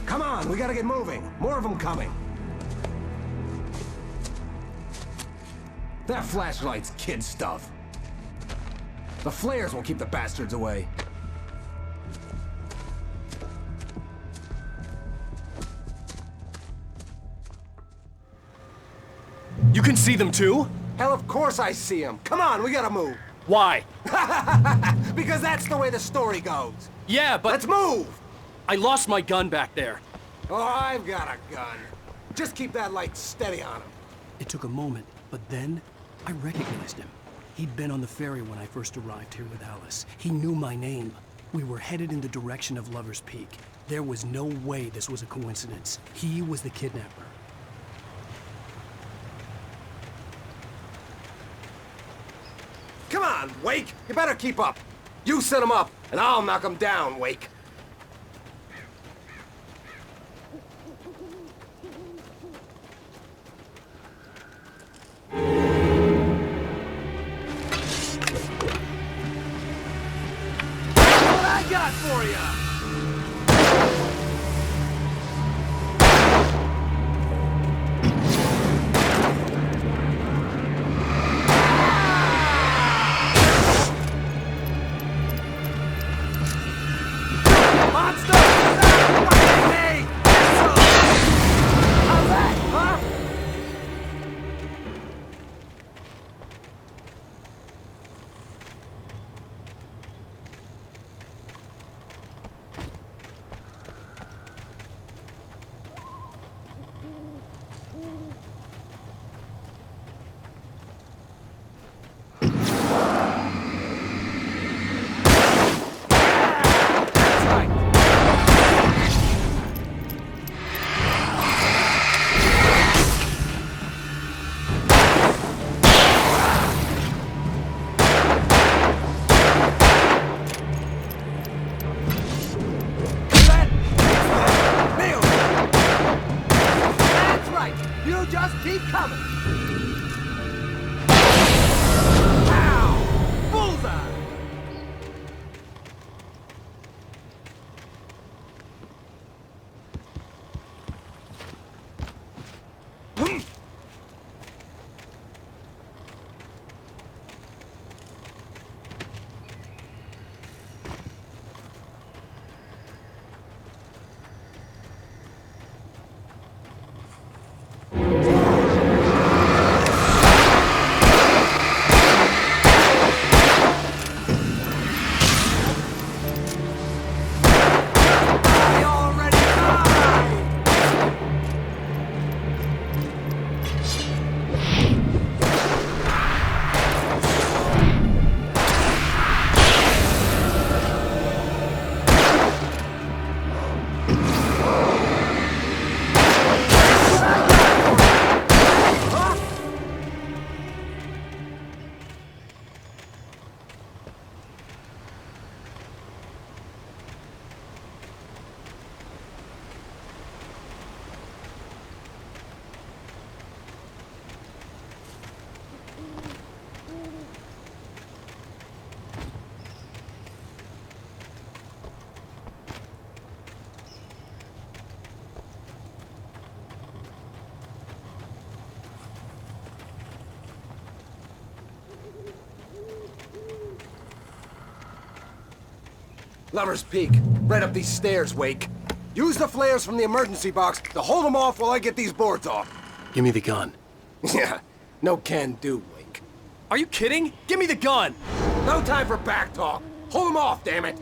Come on, we gotta get moving. More of them coming. That flashlight's kid stuff. The flares won't keep the bastards away. You can see them too? Hell, of course I see them. Come on, we gotta move. Why? Because that's the way the story goes. Yeah, but... Let's move! I lost my gun back there. Oh, I've got a gun. Just keep that light steady on him. It took a moment, but then I recognized him. He'd been on the ferry when I first arrived here with Alice. He knew my name. We were headed in the direction of Lover's Peak. There was no way this was a coincidence. He was the kidnapper. Come on, Wake! You better keep up. You set him up, and I'll knock him down, Wake. What I got for ya? Lover's Peak. Right up these stairs, Wake. Use the flares from the emergency box to hold them off while I get these boards off. Give me the gun. Yeah, no can do, Wake. Are you kidding? Give me the gun! No time for back talk. Hold them off, damn it!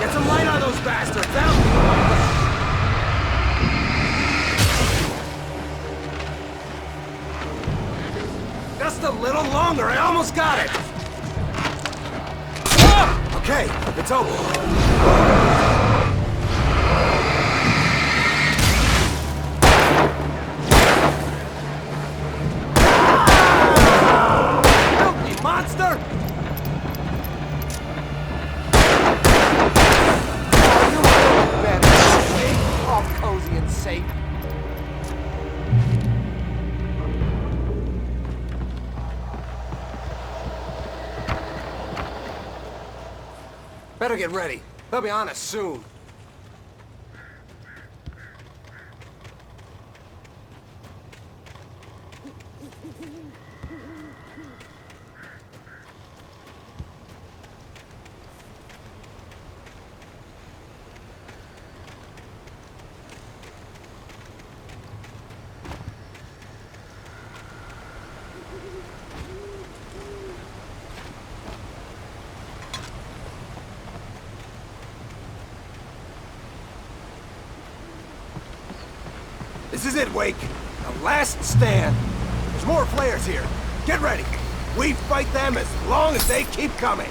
Get some light on those bastards! Just a little longer, I almost got it! Ah! Okay, it's open. Help me, monster! All cozy and safe. Better get ready. They'll be on us soon. This is it, Wake. The last stand. There's more flares here. Get ready. We fight them as long as they keep coming.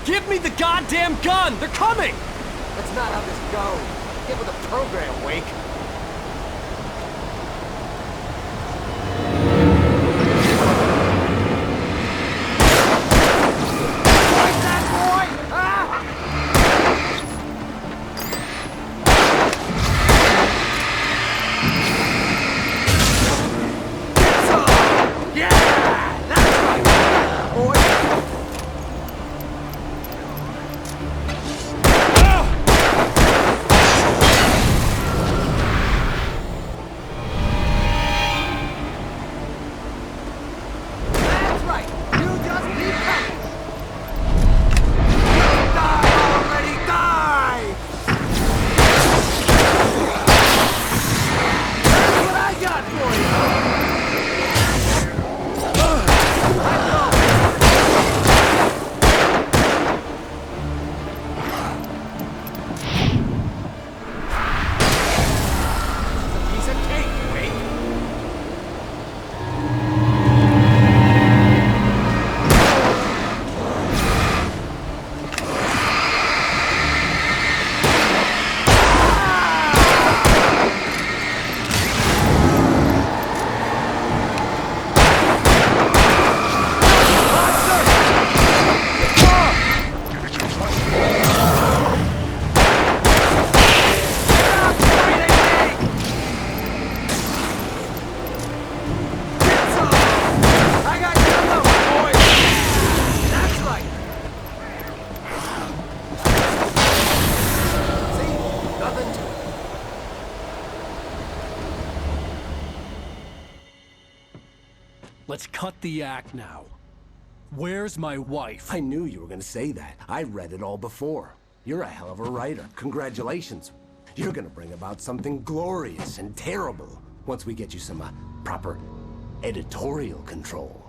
Give me the goddamn gun! They're coming! That's not how this goes. Get with the program, Wake. Like that, boy! Ah! Let's cut the act now. Where's my wife? I knew you were gonna say that. I read it all before. You're a hell of a writer. Congratulations. You're gonna bring about something glorious and terrible once we get you some proper editorial control.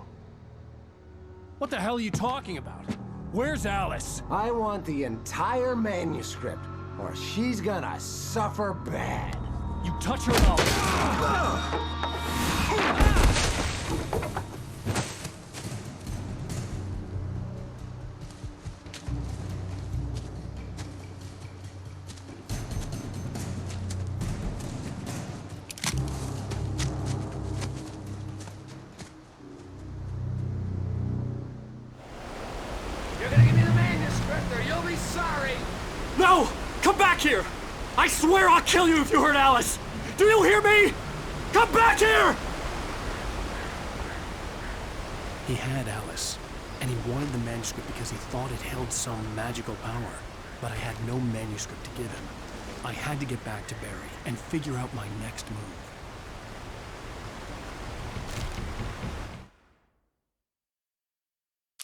What the hell are you talking about? Where's Alice? I want the entire manuscript, or she's gonna suffer bad. You touch her now. You're gonna give me the manuscript or you'll be sorry! No! Come back here! I swear I'll kill you if you hurt Alice! Do you hear me? Come back here! He had Alice, and he wanted the manuscript because he thought it held some magical power. But I had no manuscript to give him. I had to get back to Barry and figure out my next move.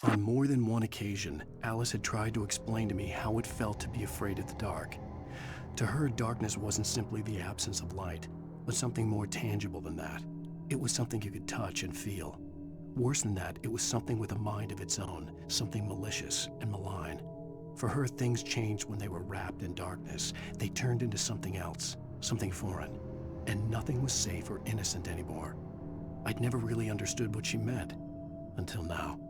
On more than one occasion, Alice had tried to explain to me how it felt to be afraid of the dark. To her, darkness wasn't simply the absence of light, but something more tangible than that. It was something you could touch and feel. Worse than that, it was something with a mind of its own, something malicious and malign. For her, things changed when they were wrapped in darkness. They turned into something else, something foreign, and nothing was safe or innocent anymore. I'd never really understood what she meant, until now.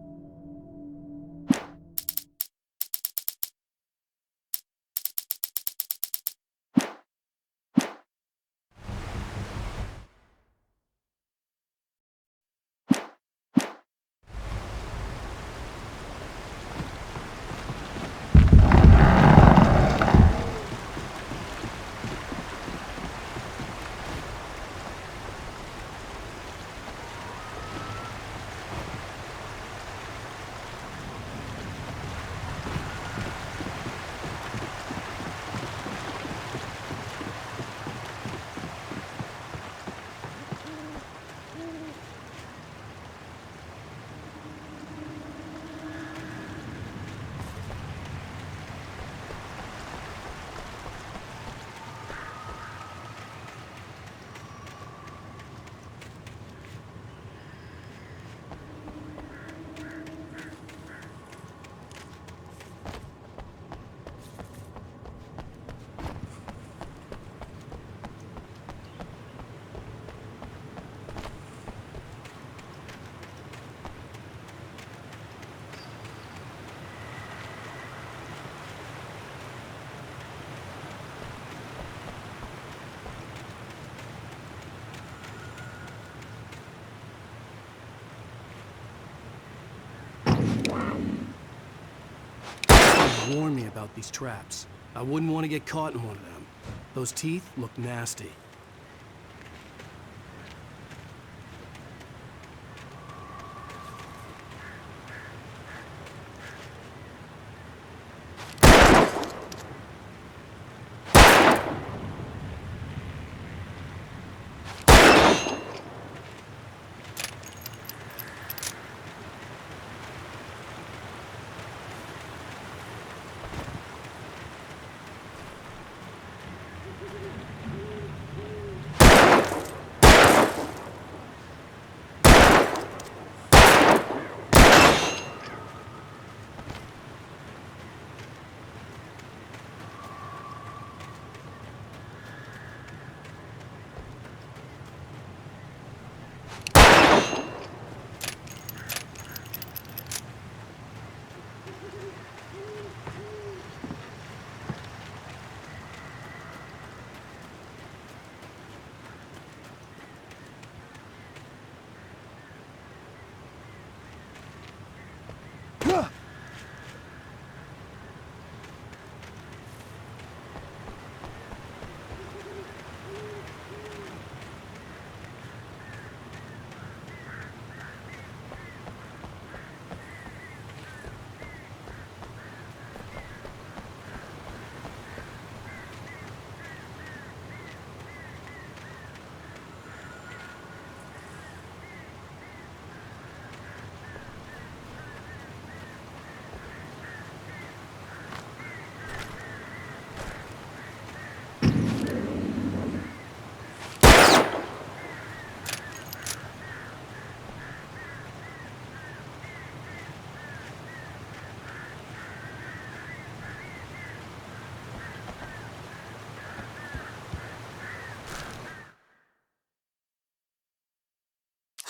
Warned me about these traps. I wouldn't want to get caught in one of them. Those teeth look nasty.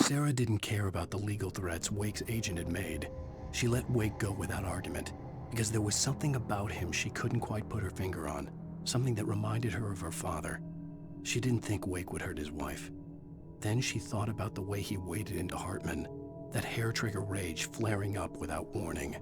Sarah didn't care about the legal threats Wake's agent had made. She let Wake go without argument, because there was something about him she couldn't quite put her finger on, something that reminded her of her father. She didn't think Wake would hurt his wife. Then she thought about the way he waded into Hartman, that hair-trigger rage flaring up without warning.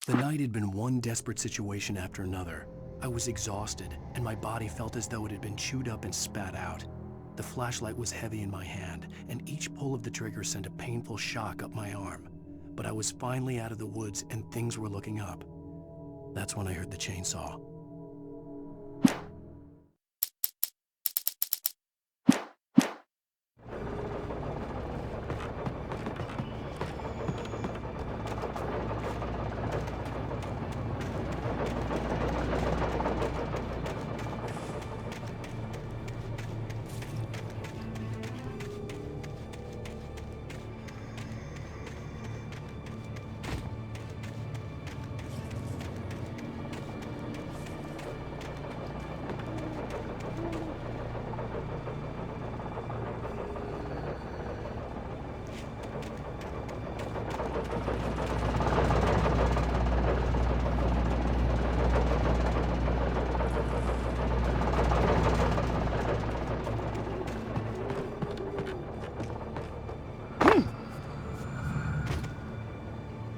The night had been one desperate situation after another. I was exhausted, and my body felt as though it had been chewed up and spat out. The flashlight was heavy in my hand, and each pull of the trigger sent a painful shock up my arm. But I was finally out of the woods, and things were looking up. That's when I heard the chainsaw.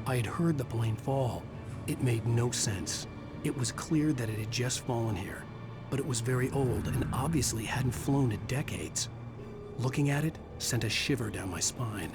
I had heard the plane fall. It made no sense. It was clear that it had just fallen here, but it was very old and obviously hadn't flown in decades. Looking at it sent a shiver down my spine.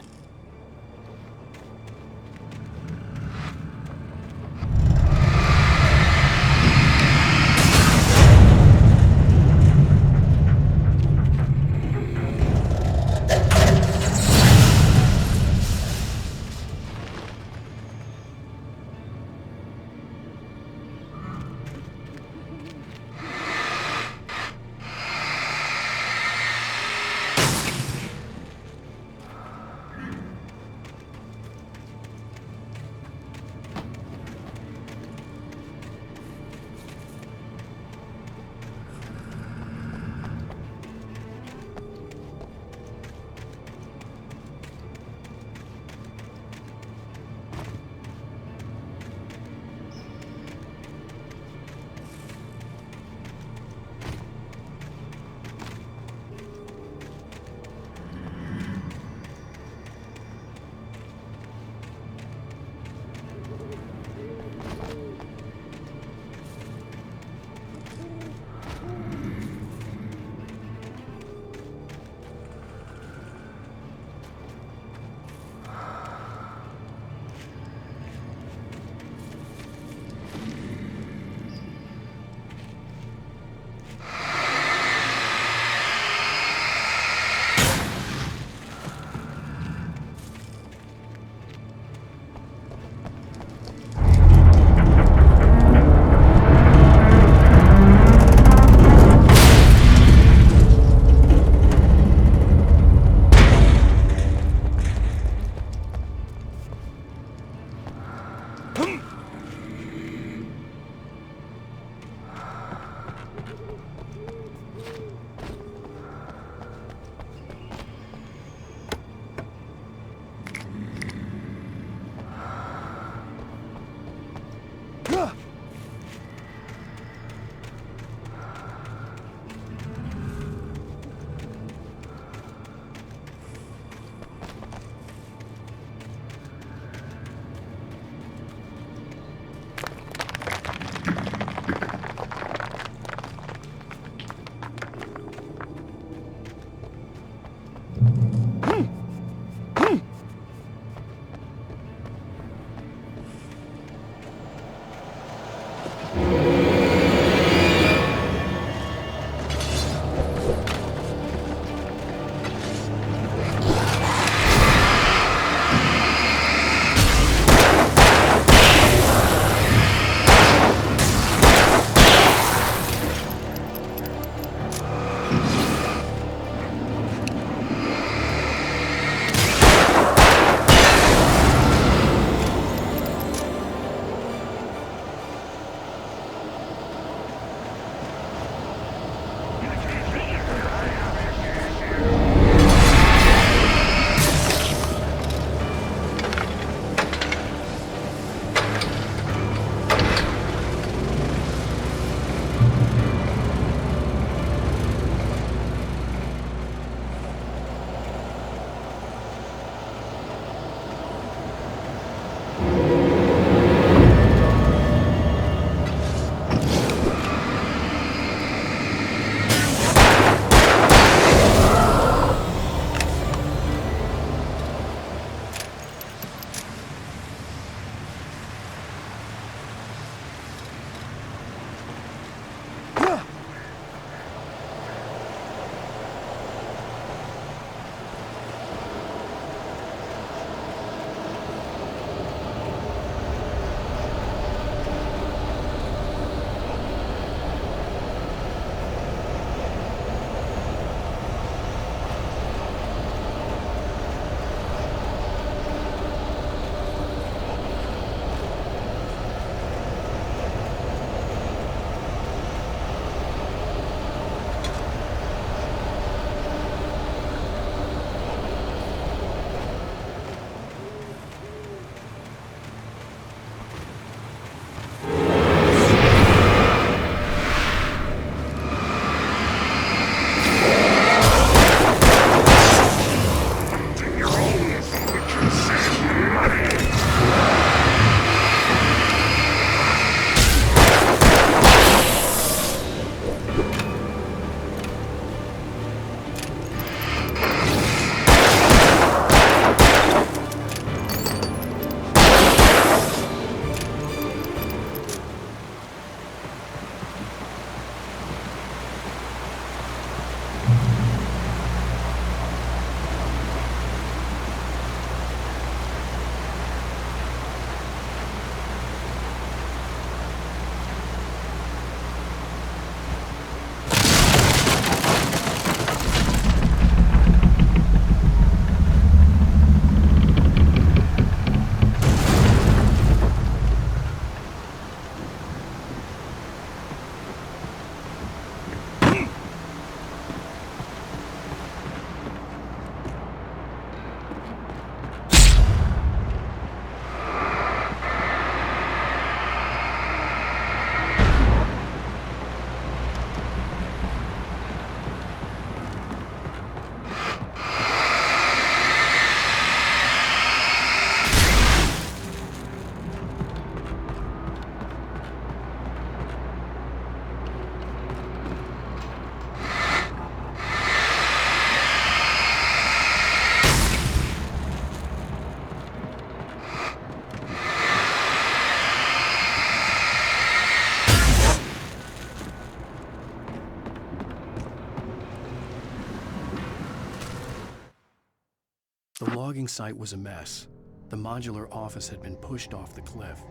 logging site was a mess. The modular office had been pushed off the cliff.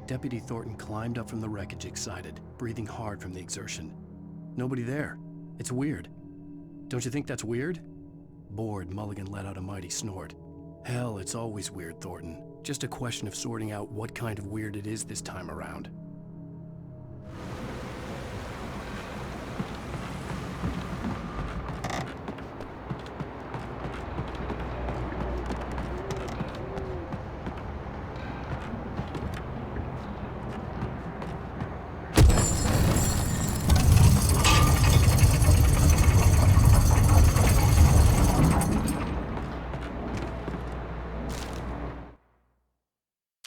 Deputy Thornton climbed up from the wreckage excited, breathing hard from the exertion. Nobody there. It's weird. Don't you think that's weird? Bored, Mulligan let out a mighty snort. Hell, it's always weird, Thornton. Just a question of sorting out what kind of weird it is this time around.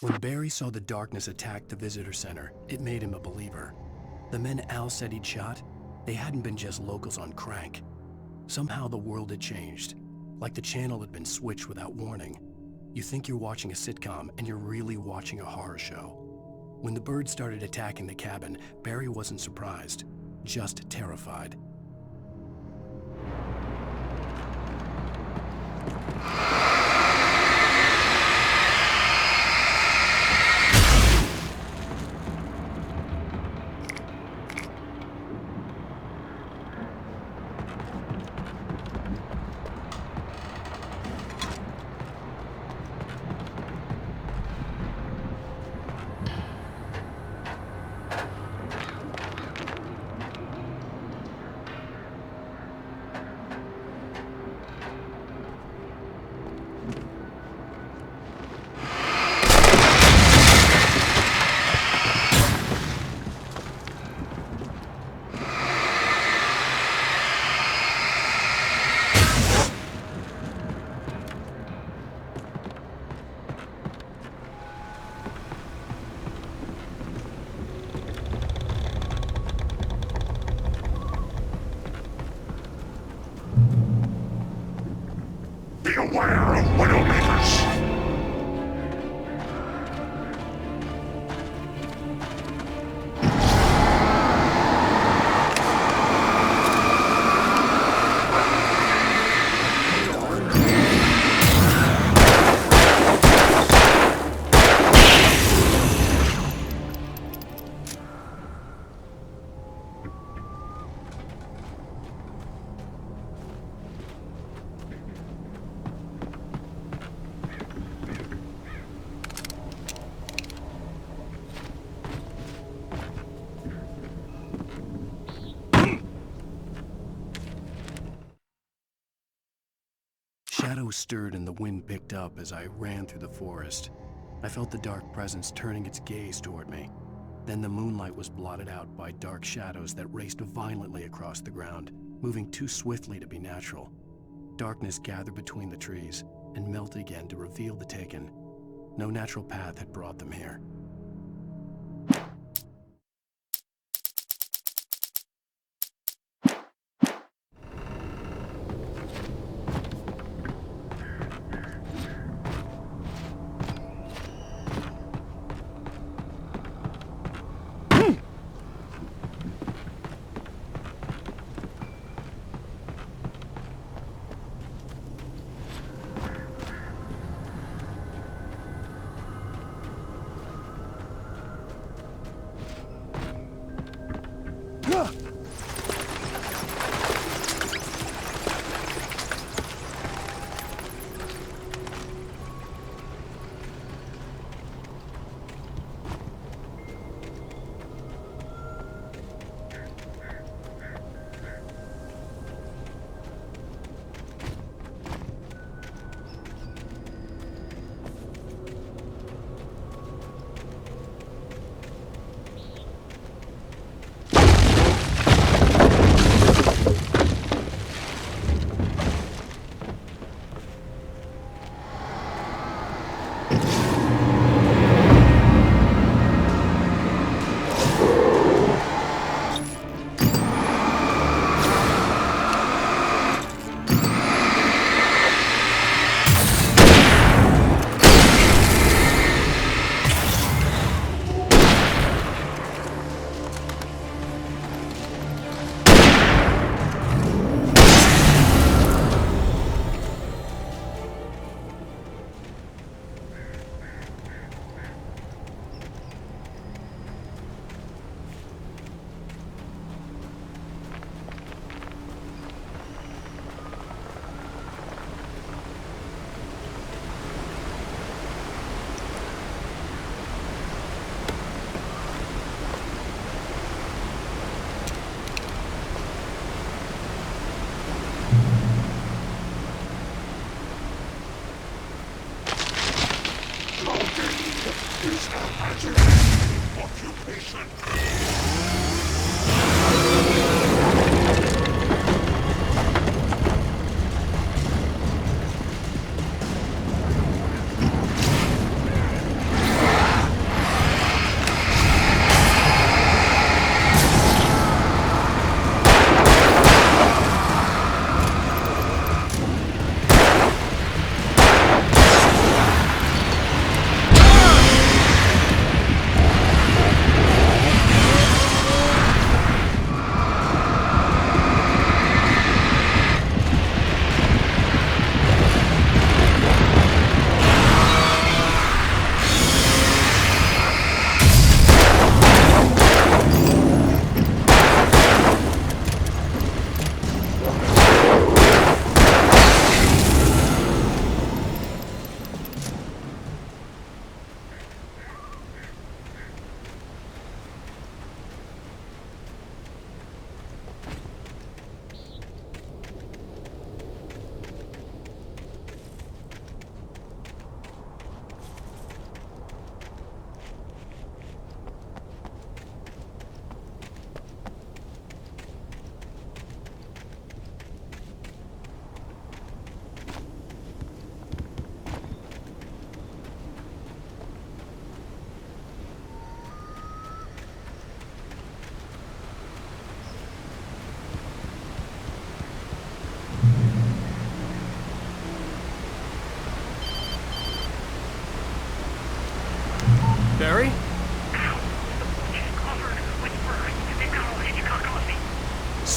When Barry saw the darkness attack the visitor center, it made him a believer. The men Al said he'd shot, they hadn't been just locals on crank. Somehow the world had changed, like the channel had been switched without warning. You think you're watching a sitcom, and you're really watching a horror show. When the birds started attacking the cabin, Barry wasn't surprised, just terrified. Beware of Widowmakers! Shadows stirred and the wind picked up as I ran through the forest. I felt the dark presence turning its gaze toward me. Then the moonlight was blotted out by dark shadows that raced violently across the ground, moving too swiftly to be natural. Darkness gathered between the trees and melted again to reveal the Taken. No natural path had brought them here.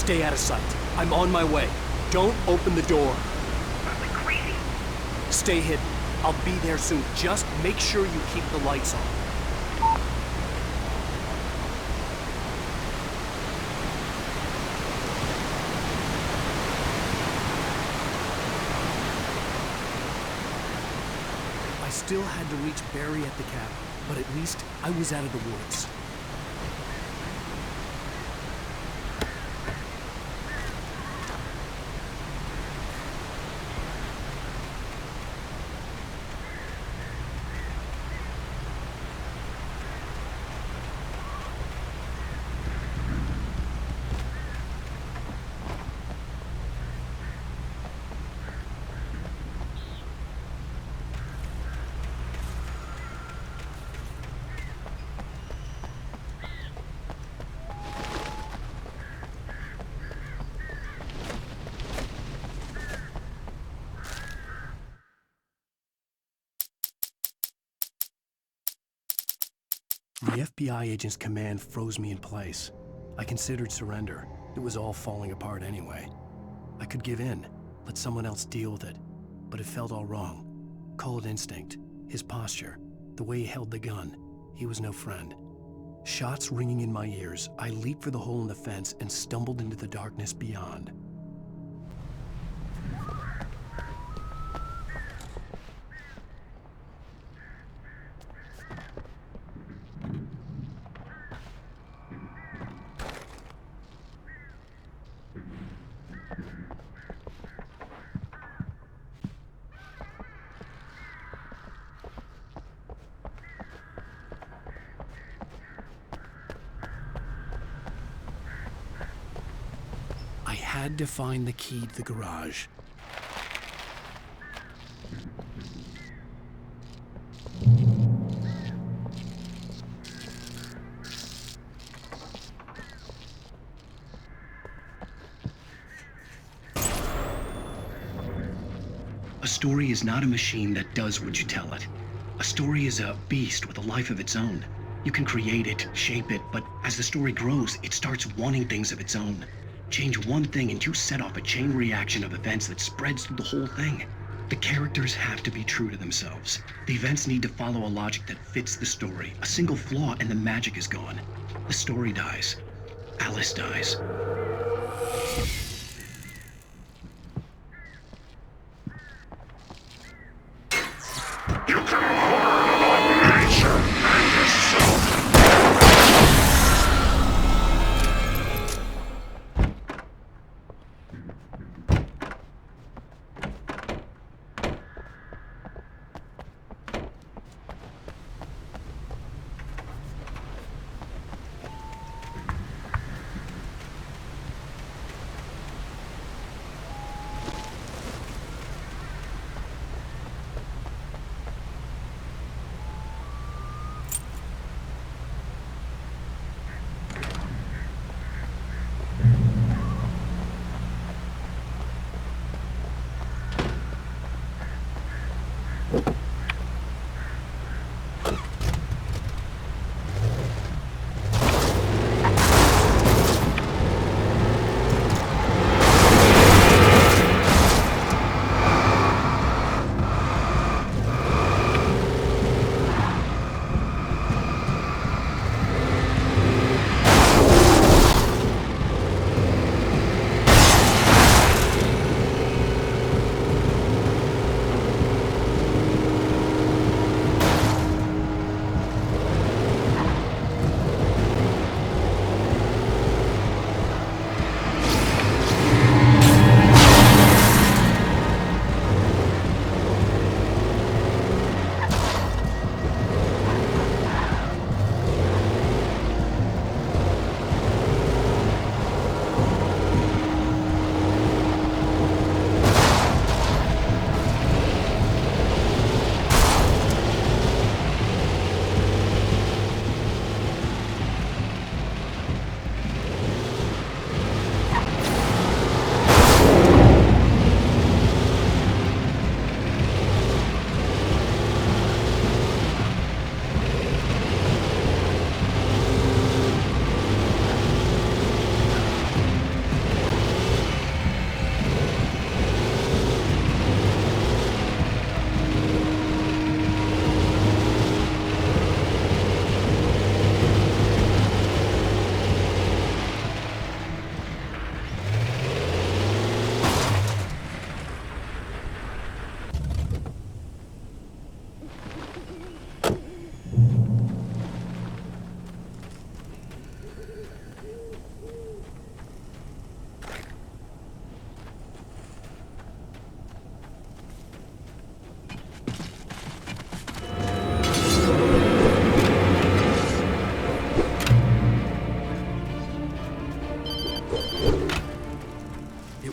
Stay out of sight. I'm on my way. Don't open the door. Crazy? Stay hidden. I'll be there soon. Just make sure you keep the lights on. I still had to reach Barry at the cabin, but at least I was out of the woods. The FBI agent's command froze me in place. I considered surrender. It was all falling apart anyway. I could give in, let someone else deal with it. But it felt all wrong. Call it instinct, his posture, the way he held the gun. He was no friend. Shots ringing in my ears, I leaped for the hole in the fence and stumbled into the darkness beyond. I had to find the key to the garage. A story is not a machine that does what you tell it. A story is a beast with a life of its own. You can create it, shape it, but as the story grows, it starts wanting things of its own. Change one thing and you set off a chain reaction of events that spreads through the whole thing. The characters have to be true to themselves. The events need to follow a logic that fits the story. A single flaw and the magic is gone. The story dies. Alice dies.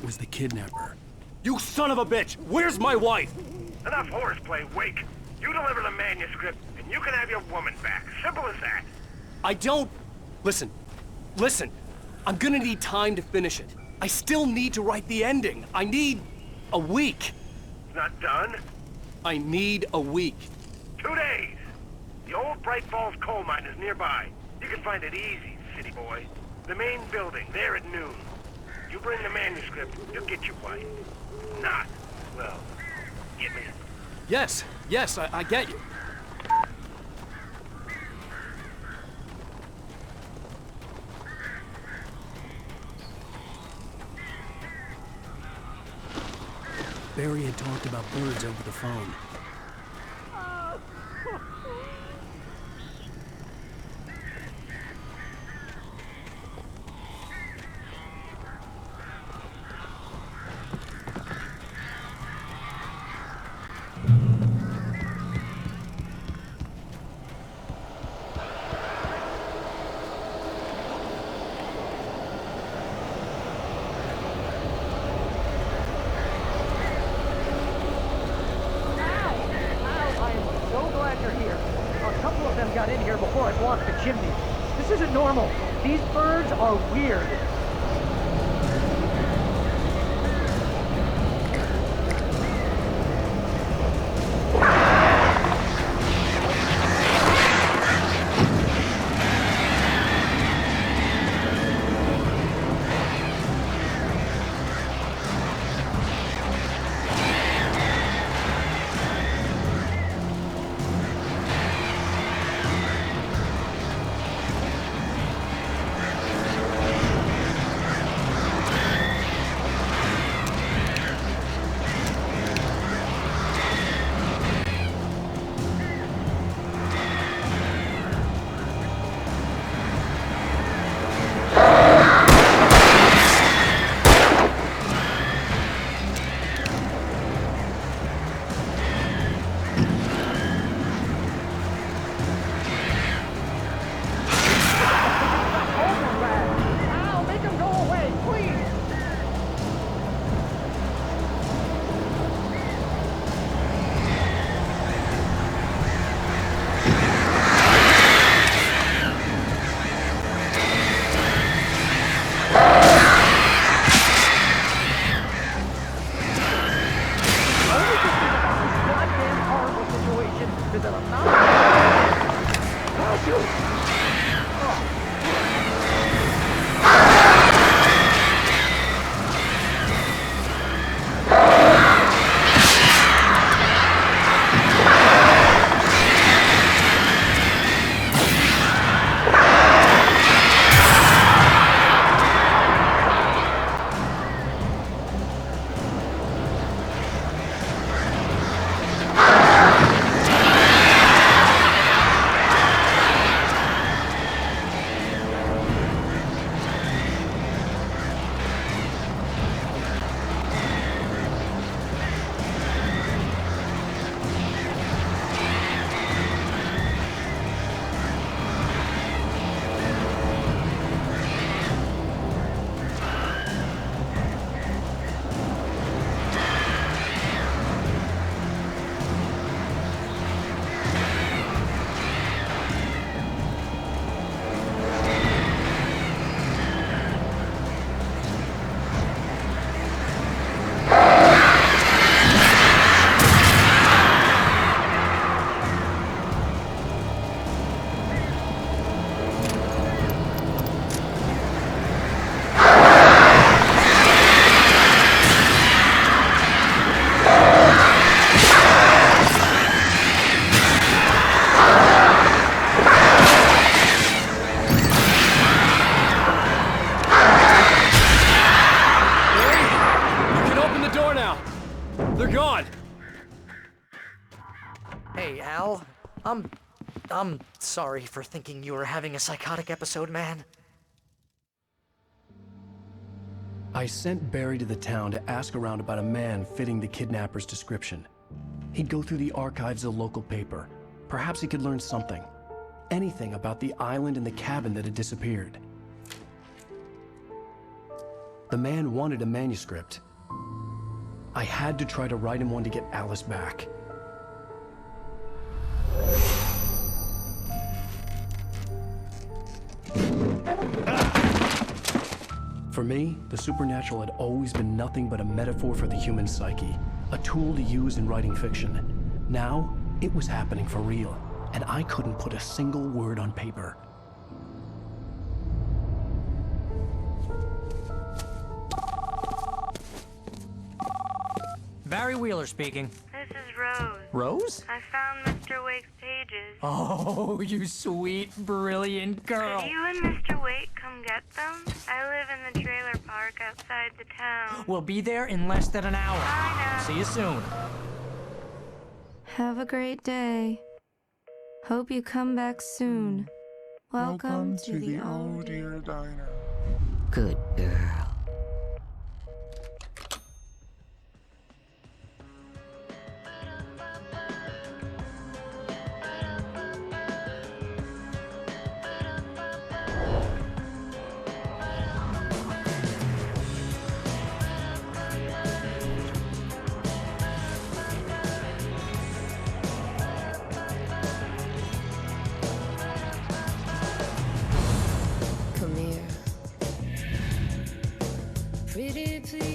was the kidnapper. You son of a bitch! Where's my wife? Enough horseplay, Wake. You deliver the manuscript, and you can have your woman back. Simple as that. I don't... Listen. I'm gonna need time to finish it. I still need to write the ending. I need... a week. Not done? I need a week. 2 days. The old Bright Falls coal mine is nearby. You can find it easy, city boy. The main building, there at noon. You bring the manuscript, you'll get your wife. Not, well, get me. Yes, I get you. Barry had talked about birds over the phone. Got in here before I blocked the chimney. This isn't normal. These birds are weird. Hey, Al. I'm sorry for thinking you were having a psychotic episode, man. I sent Barry to the town to ask around about a man fitting the kidnapper's description. He'd go through the archives of the local paper. Perhaps he could learn something. Anything about the island and the cabin that had disappeared. The man wanted a manuscript. I had to try to write him one to get Alice back. For me, the supernatural had always been nothing but a metaphor for the human psyche, a tool to use in writing fiction. Now, it was happening for real, and I couldn't put a single word on paper. Barry Wheeler speaking. This is Rose. Rose? I found Mr. Wake's pages. Oh, you sweet, brilliant girl. Could you and Mr. Wake come get them? I live in the trailer park outside the town. We'll be there in less than an hour. Bye now. See you soon. Have a great day. Hope you come back soon. Welcome to the Oh Dear Diner. Good girl. Pretty please.